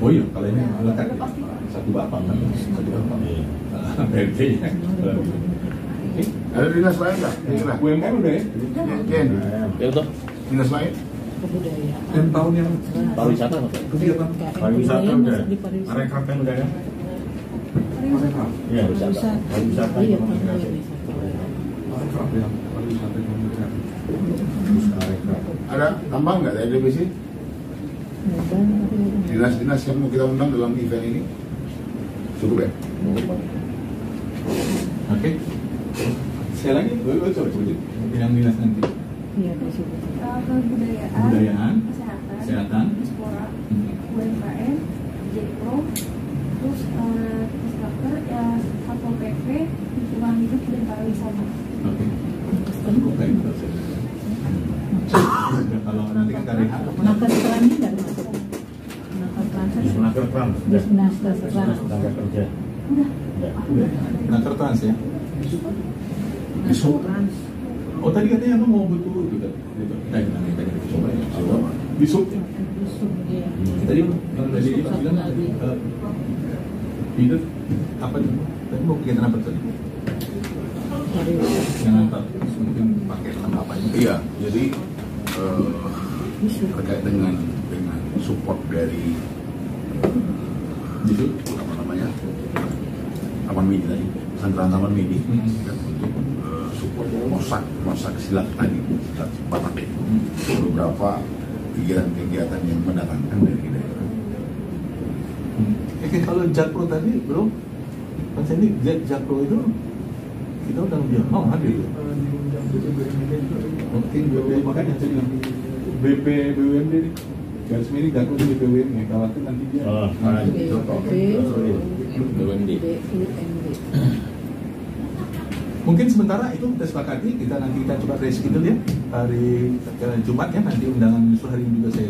Oh iya, kalau ini lekat ya. Satu bapak kan, satu bapak. PRT ya. Ada dinas lain nggak? Kira-kira. UMKM udah ya? Ken, Ya betul. dinas lain? Kebudayaan. Dan tahun yang Pariwisata apa? kegiatan Pariwisata Budaya udah. masuk di pariwisata. Arekraf kan udah kan? Pariwisata. Iya, pariwisata. Pariwisata Iya, komunikasi. pariwisata. Ya, pariwisata komunikasi. Terus arekraf. Ada tambah nggak dari divisi? Dan Dinas-dinas yang mau kita undang dalam event ini? Cukup ya? Oke. Sekali lagi, coba sebutin. Mungkin yang dinas nanti. iya, disebut. Kebudayaan, Kesehatan. kesehatan, sekolah, UMKM, Jakpro, terus Disnaker, Satpol PP, lingkungan hidup dan pariwisata. Oke. Oke. Kalau nanti kan KDH. Nakar transnya nggak masuk. Nakar trans. Disnaker trans. Disnaker trans. Tenaga kerja. Udah. Nakar trans ya. Nakar trans. Oh tadi katanya kamu mau betul gitu. Tadi coba ya. Bisub. Iya. Tadi bilang itu apa tuh? Tadi mau kegiatan apa tadi? Pariwisata. Yang antar mungkin pakai nama apa ini? Iya, jadi terkait dengan support dari Bisub. apa namanya Taman Mini tadi, pesantren Taman Mini kan, untuk support mosak silat tadi, silat Batak beberapa kegiatan-kegiatan yang mendatangkan dari daerah. Oke, kalau Jakpro tadi bro, kan saya ini Jakpro itu kita udah dia mau hadir ya. Oke, makanya saya bilang BP BUMD nih. Garis miring Jakpro di BUMD ya, khawatir nanti dia. BUMD. Mungkin sementara itu kita sepakati, kita coba reschedule ya hari Jumat ya, nanti undangan nyusul hari ini juga saya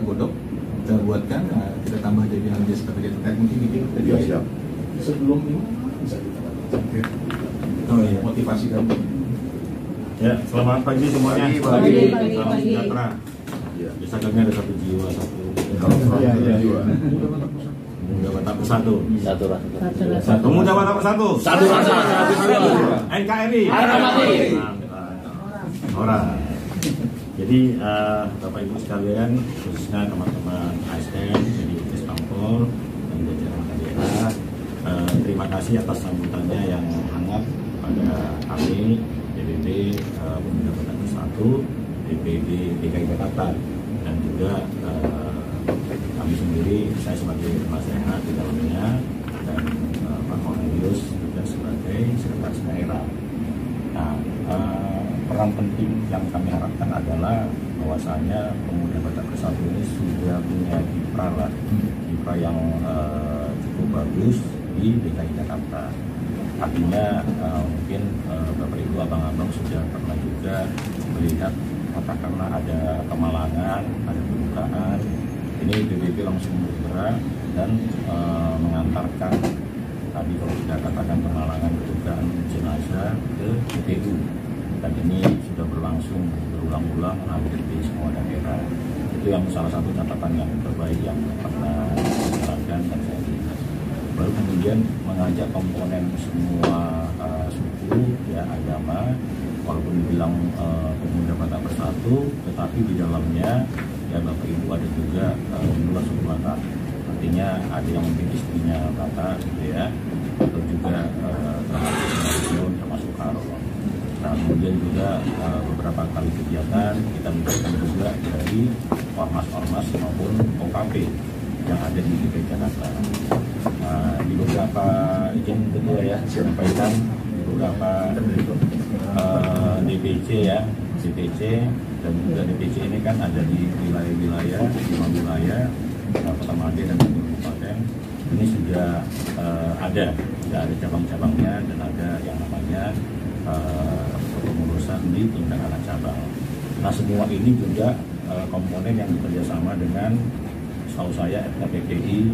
godok kita buatkan, kita tambah jadi hal seperti terkait mungkin tadi Ya, siap. sebelum ini bisa kita lakukan. Oh iya. Motivasi kamu. Ya, selamat pagi semuanya. Pagi. Salam sejahtera. Iya. Biasa kami ada 1 jiwa, 1 Kalau Iya, iya, iya. Pemuda Batak Bersatu. Satu rasa. Pemuda Batak Bersatu. Satu rasa. NKRI. Harga mati. Orang. Jadi Bapak Ibu sekalian, khususnya teman-teman ASN, jadi Kesampol dan jajaran KDA, terima kasih atas sambutannya yang hangat pada kami DPD Pemuda Batak Bersatu, DPD DKI Jakarta, dan juga kami sendiri, saya sebagai penasehat di dalamnya, dan Pak Cornelius juga sebagai sekretaris daerah. Nah, peran penting yang kami harapkan adalah bahwasanya Pemuda Batak Bersatu ini sudah punya kiprah yang cukup bagus di DKI Jakarta. Artinya mungkin Bapak Ibu abang-abang sudah pernah juga melihat katakanlah ada kemalangan, ada pembukaan, ini DPP langsung bergerak dan mengantarkan tadi kalau kita katakan kemalangan kedukaan jenazah ke TPU, dan ini sudah berlangsung berulang-ulang hampir di semua daerah. Itu yang salah satu catatan yang terbaik yang pernah dijalankan dan saya lihat. Baru kemudian mengajak komponen semua suku, ya, agama, walaupun dibilang Pemuda Batak Bersatu, tetapi di dalamnya ya Bapak Ibu ada juga di luar suku Batak. Artinya ada yang mungkin istrinya Batak gitu ya, atau juga termasuk Karo. Nah, kemudian juga beberapa kali kegiatan kita mendapatkan juga dari ormas-ormas maupun OKP yang ada di DKI Jakarta. Di beberapa izin kedua ya, sampaikan di beberapa DPC ya, DPC dan juga DPC ini kan ada di wilayah-wilayah, 5 wilayah, Kota Made dan Kabupaten. Ini sudah ada cabang-cabangnya dan ada yang namanya pengurusan di tingkat anak cabang. Nah, semua ini juga komponen yang bekerjasama dengan, setahu saya, FKPPI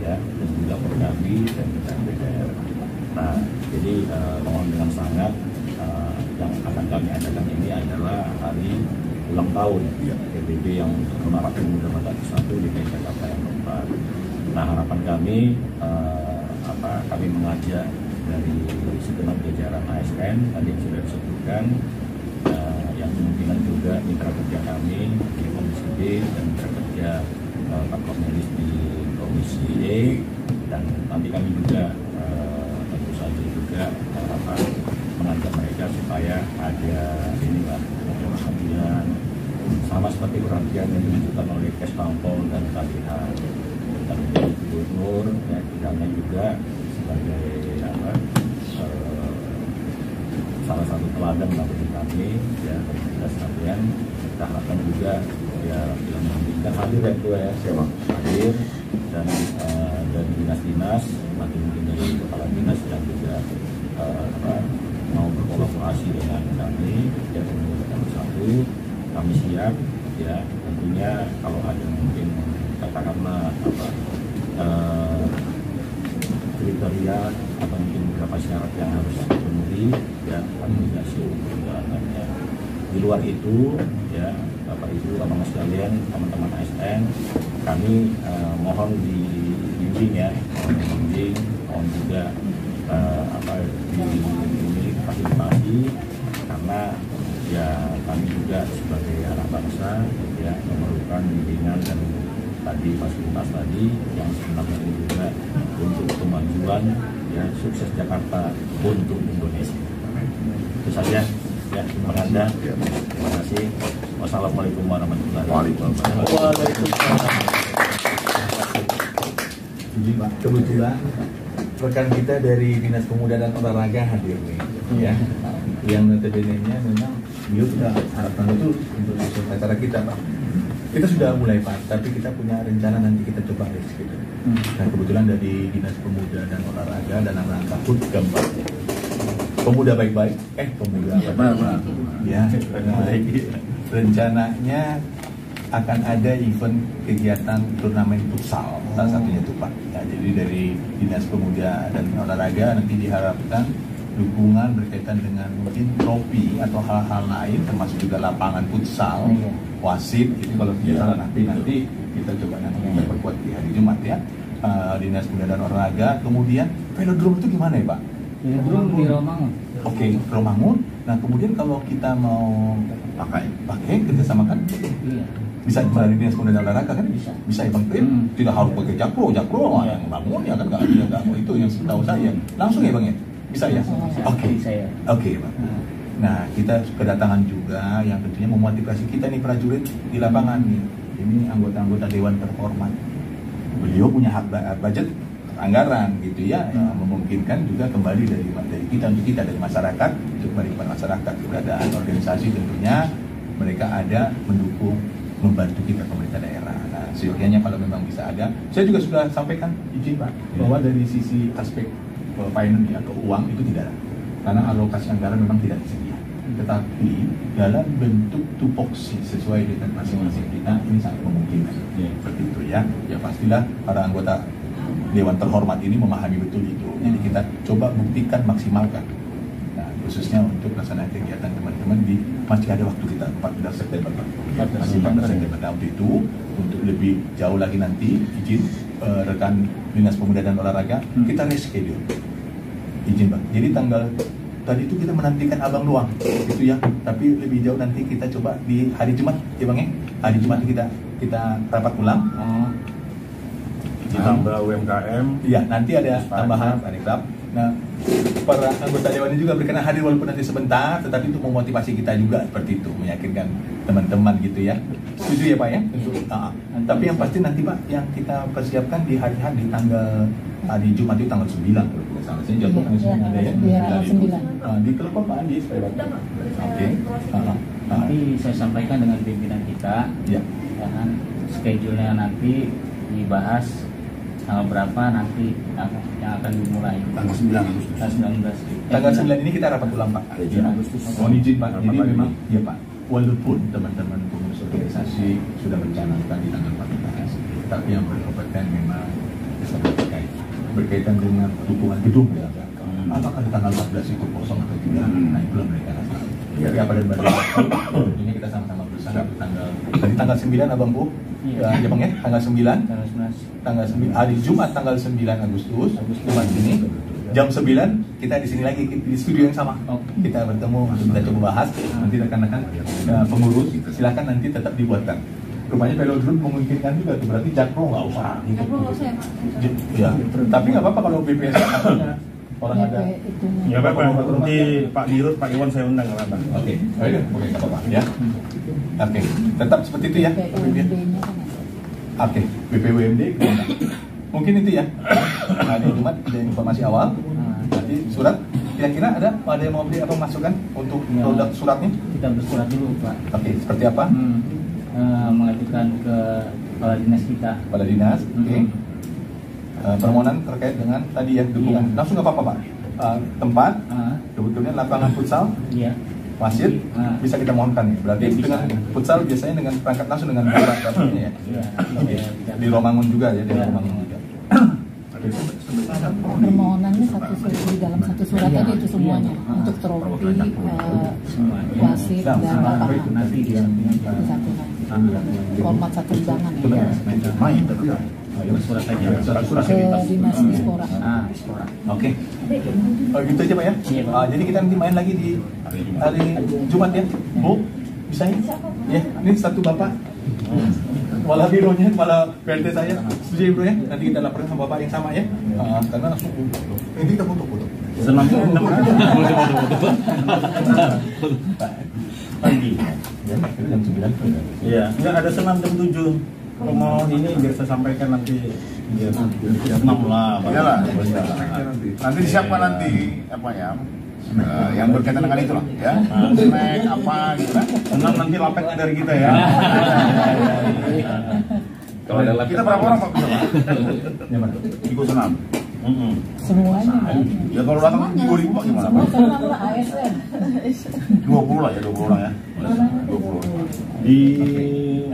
ya, dan juga Perkabri dan juga DPR. Nah, jadi mohon dengan sangat yang akan kami adakan ini adalah hari ulang tahun PBB yang Marak Pemuda Batak Bersatu di DKI Jakarta yang keempat. Nah, harapan kami kami mengajak dari segenap jajaran ASN tadi yang sudah disebutkan, yang kemungkinan juga mitra kerja kami di Komisi D dan mitra kerja Pak Cornelis di Komisi E, dan nanti kami juga tentu saja juga mengajak mereka supaya ada inilah perhatian sama seperti perhatian yang ditunjukkan oleh Kesampol dan KDH dan menjadi gubernur ya, tidaknya juga sebagai salah satu teladan bagi kami ya, kita sekalian. Kita harapkan juga ya bila memungkinkan hadir ya Ketua ya, hadir dan dari dinas-dinas, nanti mungkin dari kepala dinas yang juga mau berkolaborasi dengan kami ya, Pemuda Bersatu. Kami siap ya, tentunya kalau ada mungkin katakanlah kriteria atau mungkin beberapa syarat yang harus dipenuhi ya, kami tidak siap menjalankannya. Di luar itu ya Bapak Ibu abang sekalian, teman-teman ASN, kami mohon dibimbing ya, mohon juga difasilitasi, karena ya kami juga sebagai anak bangsa ya memerlukan bimbingan dan tadi fasilitas tadi yang sebenarnya ini juga untuk kemajuan ya, sukses Jakarta untuk Indonesia. Itu saja ya, terima kasih. Terima kasih. Wassalamualaikum warahmatullahi wabarakatuh. Kebetulan rekan kita dari Dinas Pemuda dan Olahraga hadir nih, ya. Yang notabene-nya memang beliau sudah harapan itu untuk acara kita, Pak. Kita sudah mulai, Pak, tapi kita punya rencana nanti kita coba gitu. Nah, kebetulan dari Dinas Pemuda dan Olahraga dan rangka HUT keempat. Pemuda baik-baik, pemuda baik-baik. Ya, rencananya akan ada event kegiatan turnamen futsal, salah satunya itu Pak. Ya, jadi dari Dinas Pemuda dan Olahraga nanti diharapkan dukungan berkaitan dengan mungkin trofi atau hal-hal lain, termasuk juga lapangan futsal wasit itu kalau tidak salah nanti kita coba nanti kita perkuat di hari Jumat ya. Dinas Pemuda dan Olahraga. Kemudian velodrome itu gimana ya Pak? Velodrome di Romangun. Oke, Romangun. Nah kemudian kalau kita mau pakai kerjasamakan, Iya. bisa dari Dinas Pemuda dan Olahraga kan? Bisa Ya Bang Pin? Tidak harus pakai jakpro yang bangun ya kan nggak mau itu yang setahu saya. Langsung ya Bang ya? Bisa ya? Oke. Saya. Oke Bang. Nah kita kedatangan juga yang tentunya memotivasi kita nih prajurit di lapangan nih. Ini anggota-anggota Dewan Terhormat. Beliau punya hak budget anggaran gitu ya, yang memungkinkan juga kembali dari kita untuk kita dari masyarakat untuk kembali kepada masyarakat. Keberadaan organisasi tentunya mereka ada mendukung membantu kita pemerintah daerah. Nah, seyogianya kalau memang bisa ada, saya juga sudah sampaikan izin Pak bahwa dari sisi aspek finance ya, keuangan itu tidak ada, karena alokasi anggaran memang tidak disediakan. Tetapi dalam bentuk tupoksi sesuai dengan masing-masing kita ini sangat memungkinkan. Seperti itu ya. Ya pastilah para anggota Dewan Terhormat ini memahami betul itu. Jadi kita coba buktikan, maksimalkan. Nah, khususnya untuk pelaksanaan kegiatan teman-teman masih ada waktu kita 14 September Pak. Masih 14 September. Nah, untuk itu untuk lebih jauh lagi nanti izin rekan Dinas Pemuda dan Olahraga kita reschedule. Izin Pak. Jadi tanggal tadi itu kita menantikan abang doang itu ya, tapi lebih jauh nanti kita coba di hari Jumat ya Bang ya. Hari Jumat kita rapat ulang. Ditambah UMKM. Iya, nanti ada tambahan Panikrab. Nah, para anggota dewan ini juga berkenan hadir walaupun nanti sebentar, tetapi untuk memotivasi kita juga seperti itu, meyakinkan teman-teman gitu ya. Setuju ya Pak ya? Tapi yang pasti nanti Pak yang kita persiapkan di hari tanggal hari Jumat itu tanggal 9 kalau tidak salah. Saya jatuh tanggal 9 ada ya? Di telepon Pak Andi supaya Pak. Oke. Nanti saya sampaikan dengan pimpinan kita. Ya. Dengan schedule-nya nanti dibahas tanggal berapa nanti yang akan dimulai. Tanggal 9 Agustus. Tanggal 9 ini kita rapat ulang Pak. Mohon izin Pak. Jadi memang ya Pak, walaupun teman-teman pengurus organisasi sudah merencanakan di tanggal 14, tapi yang berkompeten memang berkaitan dengan dukungan gedung ya. Apakah di tanggal 14 itu kosong atau tidak? Nah itulah mereka rasa. Jadi apa dan bagaimana? Tentunya kita sama-sama berusaha dari tanggal 9 Abang Bu. Ya Bang ya, tanggal 9. Tanggal 9 hari Jumat tanggal 9 Agustus Jumat ini jam 9 kita di sini lagi di studio yang sama. Kita bertemu, kita coba bahas. Nanti rekan-rekan pengurus silakan nanti tetap dibuatkan. Rupanya velodrome memungkinkan juga tuh, berarti jakpro nggak usah. Ya, tapi nggak apa-apa kalau BPS orang ada. Ya apa-apa, nanti Pak Dirut, Pak Iwan saya undang nggak apa-apa. Oke, nggak apa-apa ya. Oke, tetap seperti itu ya. Oke, BPWMD mungkin itu ya. Hari Jumat ada informasi awal. Nanti surat kira-kira ada yang mau beli apa masukan untuk produk suratnya? Kita bersurat dulu Pak. Oke, seperti apa? Mengajukan ke kepala dinas kita. Kepala dinas. Oke. Permohonan terkait dengan tadi ya dukungan. Langsung nggak apa-apa Pak. Tempat, kebetulan lapangan futsal. Iya. Wasit bisa kita mohonkan ya. Berarti dengan futsal biasanya dengan perangkat langsung dengan bola ya. Di Romangun juga ya, di Romangun juga. Permohonannya di dalam satu surat aja itu semuanya untuk trofi, wasit dan lapangan nanti di satu format satu undangan ya. Main tapi ya. Surat saja. Ke dinas Dispora. Oke. Oh gitu aja Pak ya. Jadi kita nanti main lagi di hari Jumat ya. Bu, bisa ya? Ya, ini satu Bapak. Kepala bironya, kepala PLT saya, setuju bro ya. Nanti kita laporin sama Bapak yang sama ya. Karena langsung ini kita foto-foto. Senang pagi. Ya, jam 9. Iya, enggak ada senam jam 7. Kalau mau ini biar saya sampaikan nanti biar senam lah. Iyalah. Nanti disiapkan nanti apa ya? Yang berkaitan dengan itu lah ya. Snack apa gitu kan. Senam nanti lapetnya dari kita ya. Kalau ada lapet kita berapa orang Pak? Ikut senam. Semuanya. Ya kalau datang 2.000 Pak gimana Pak? Semua adalah ASN. 20 lah ya, 20 orang ya. 20. Di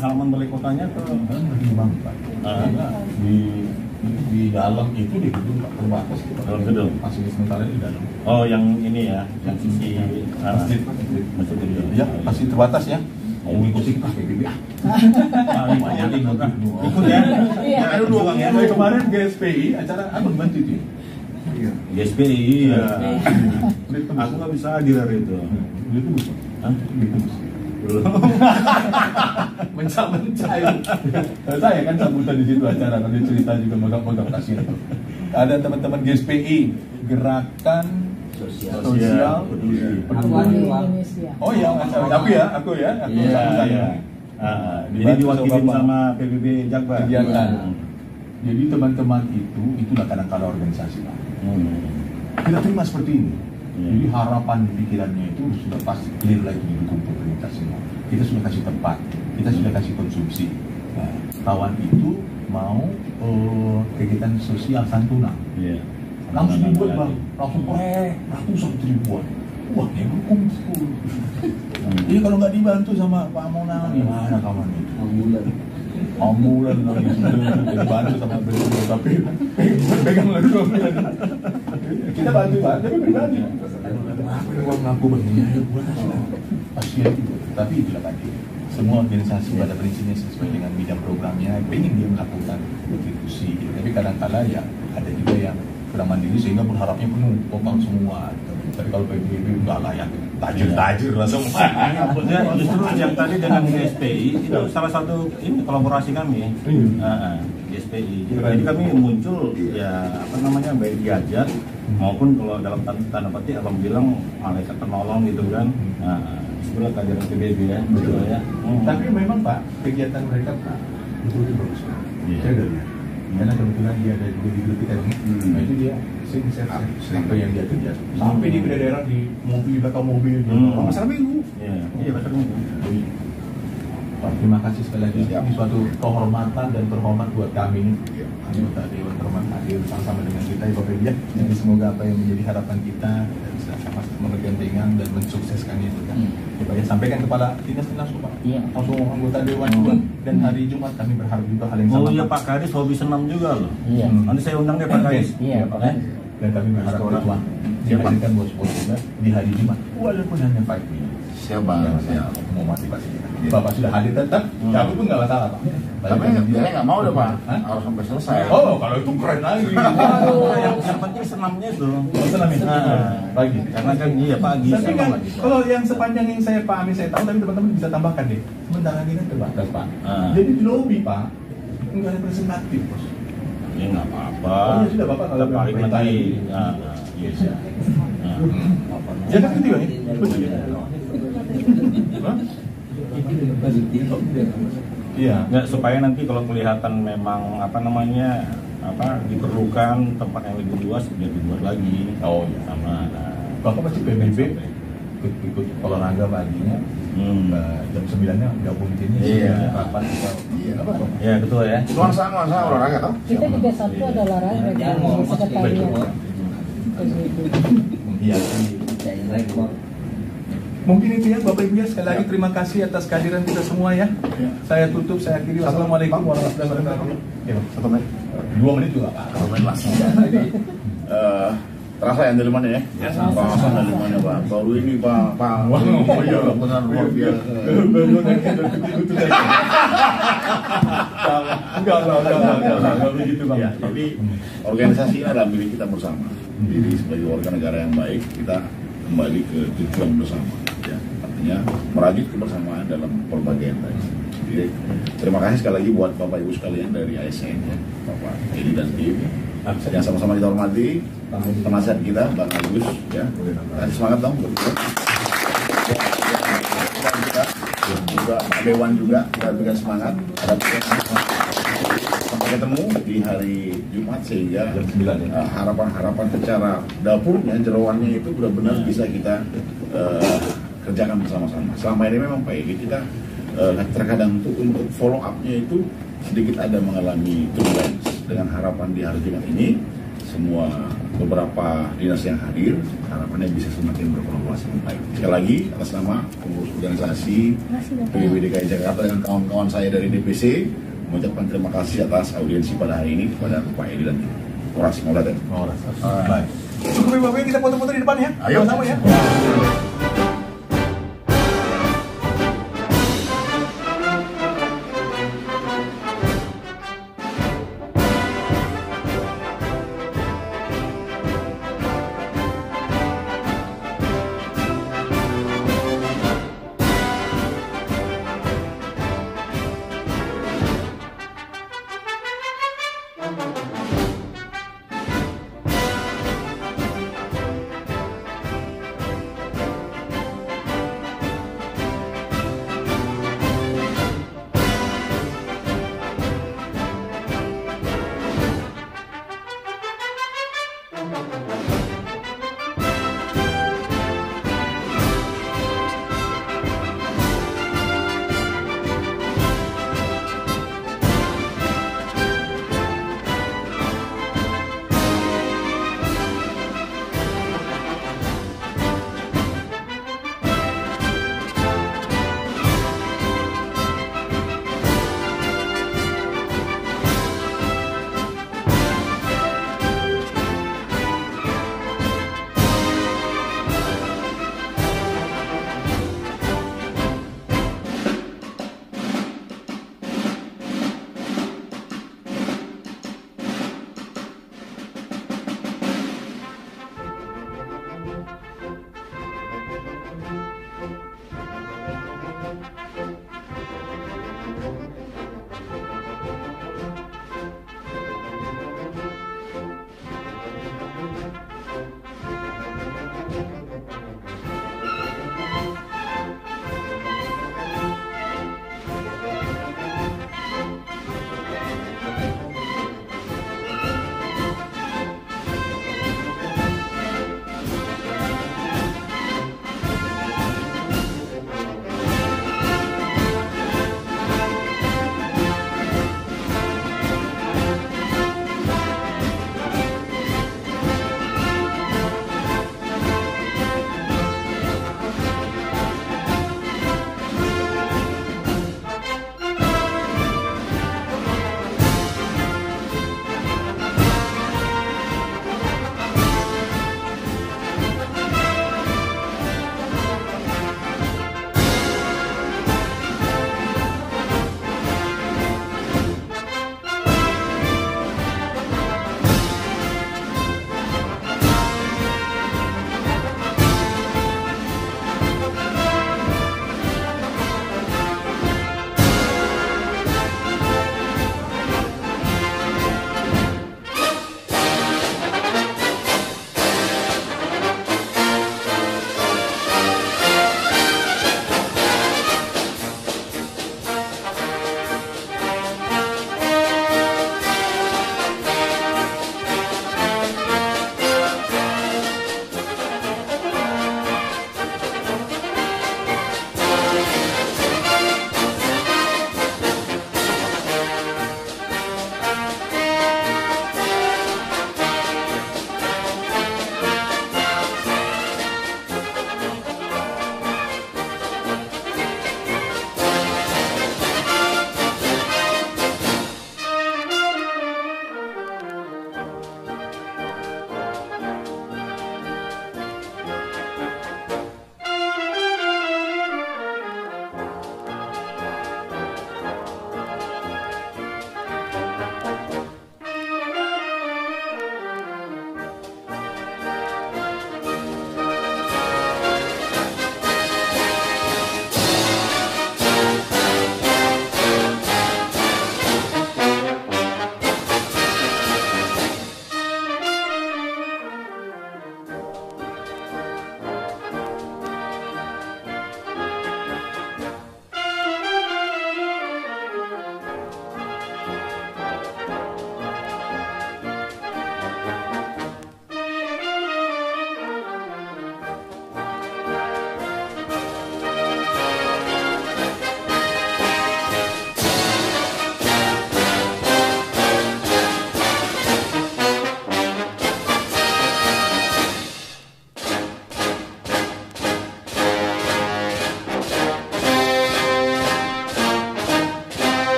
halaman balai kotanya ke di dalam itu di gedung Pak terbatas itu dalam gedung. Fasilitas sementara di dalam. Oh yang ini ya, yang sisi masjid itu. Ya, masih terbatas ya. Mau ngikutin Pak PBB Banyak ikut ya. Iya. Ayo doang ya. Kayak kemarin GSPI acara abang bantu itu. Iya. GSPI iya. Aku nggak bisa hadir hari itu. Itu Hah? mencah-mencah itu. Saya kan sambutan di situ acara, nanti cerita juga megap-megap kasih itu. Ada teman-teman GSPI, Gerakan Sosial Peduli. Awali Indonesia. Oh iya, aku Iya, sambutan iya. ya. Jadi diwakilin sama PBB Jakbar. kegiatan. Jadi teman-teman itulah kadang-kala organisasi Pak. Kita terima seperti ini. Jadi harapan di pikirannya itu sudah pasti clear lah, itu didukung pemerintah semua. Kita sudah kasih tempat, kita sudah kasih konsumsi. Nah, kawan itu mau kegiatan sosial santunan. Iya. Langsung dibuat Bang, langsung ratusan ribuan. Wah, ya berkumpul. Jadi kalau nggak dibantu sama Pak Mona, gimana kawan itu? Ambulan lagi dibantu sama beliau, tapi pegang lagi kita bantu Pak, tapi pribadi. Apa yang uang ngaku begini? Pasien itu, tapi itulah tadi. Semua organisasi pada prinsipnya sesuai dengan bidang programnya, ingin dia melakukan kontribusi. Tapi kadang-kala ya ada juga yang kurang mandiri sehingga berharapnya penuh total semua. Tapi kalau PBB enggak lah ya, tajir lah semua. Ya, justru yang tadi dengan GSPI itu salah satu ini kolaborasi kami. GSPI. Jadi kami muncul ya apa namanya baik diajak maupun kalau dalam tanda petik abang bilang malaikat penolong gitu kan. Itulah kajian PBB ya, betul ya. Tapi memang Pak, kegiatan mereka Pak betul-betul bagus. Saya udah lihat. Karena kebetulan dia ada juga di grup kita ini. Nah itu dia sering apa yang dia kerja. Sampai di daerah di mobil, belakang mobil. Pasar Minggu. Iya, pasar Minggu. Pak, terima kasih sekali lagi. Ini suatu kehormatan dan terhormat buat kami ini. Anggota Dewan Terhormat hadir bersama dengan kita Bapak Ibu ya. Jadi semoga apa yang menjadi harapan kita bisa sama-sama bergandengan dan mensukseskan itu kan. Pak ya, sampaikan kepala dinas Pak. Iya. Langsung anggota Dewan juga. Dan hari Jumat kami berharap juga hal yang sama. Oh iya Pak Kadis hobi senam juga loh. Iya. Nanti saya undang deh Pak Kadis. Iya, Pak kan. Dan kami berharap ketua dihadirkan bos-bos juga di hari Jumat walaupun hanya 5 menit. Siapa? Mau motivasi kita. Bapak sudah hadir tetap, ya aku pun nggak masalah Pak. Tapi dia nggak mau deh Pak, harus sampai selesai. Oh, kalau itu keren lagi. Yang penting senamnya itu. Senam itu pagi. Karena kan iya pagi. Tapi kan lagi. kalau yang sepanjang yang saya pahami, saya tahu, tapi teman-teman bisa tambahkan deh. Sebentar lagi kan terbatas Pak. Jadi di lobby Pak, nggak representatif bos. Ya nggak apa-apa. Oh ya sudah Bapak kalau paling nanti. Yes ya. Ya kan gitu ya. Betul ya. Iya. Nggak, supaya nanti kalau kelihatan memang apa namanya diperlukan tempat yang lebih luas biar dibuat lagi. Oh iya. Sama. Bapak pasti PBB ikut olahraga paginya. Jam 9-nya gabung di sini. Iya. Kapan kita? Iya betul ya. Nuansa olahraga toh? Kita juga satu ada olahraga di sekretariat. Iya. Mungkin itu ya Bapak Ibu ya, sekali lagi terima kasih atas kehadiran kita semua ya. Saya tutup, saya akhiri. Wassalamualaikum warahmatullahi wabarakatuh. Ya, 1 menit. 2 menit juga Pak. 1 menit lah. Jadi terasa yang dari mana ya? Terasa dari mana Pak? Baru ini Pak. Oh iya, benar luar biasa. Enggak begitu Bang. Ya, jadi organisasi ini adalah milik kita bersama. Jadi sebagai warga negara yang baik, kita kembali ke tujuan bersama. Ya, artinya merajut kebersamaan dalam berbagai yang baik. Jadi terima kasih sekali lagi buat Bapak Ibu sekalian dari ASN ya, Bapak Edi dan tim yang sama-sama kita hormati, penasihat kita Bang Agus ya. Kasih semangat dong buat kita. Juga Pak Dewan juga kita berikan semangat. Sampai ketemu di hari Jumat sehingga jam 9 ya. Harapan-harapan secara dapurnya, jeroannya itu benar-benar bisa kita kerjakan bersama-sama. Selama ini memang Pak Edi kita terkadang untuk follow up-nya itu sedikit ada mengalami turbulence. Dengan harapan di hari Jumat ini semua beberapa dinas yang hadir harapannya bisa semakin berkolaborasi dengan baik. Sekali lagi atas nama pengurus organisasi PBB DKI Jakarta dengan kawan-kawan saya dari DPC mengucapkan terima kasih atas audiensi pada hari ini kepada Pak Edi dan tim. Terima kasih. Baik. Cukup Bapak kita foto-foto di depan ya. Ayo sama ya.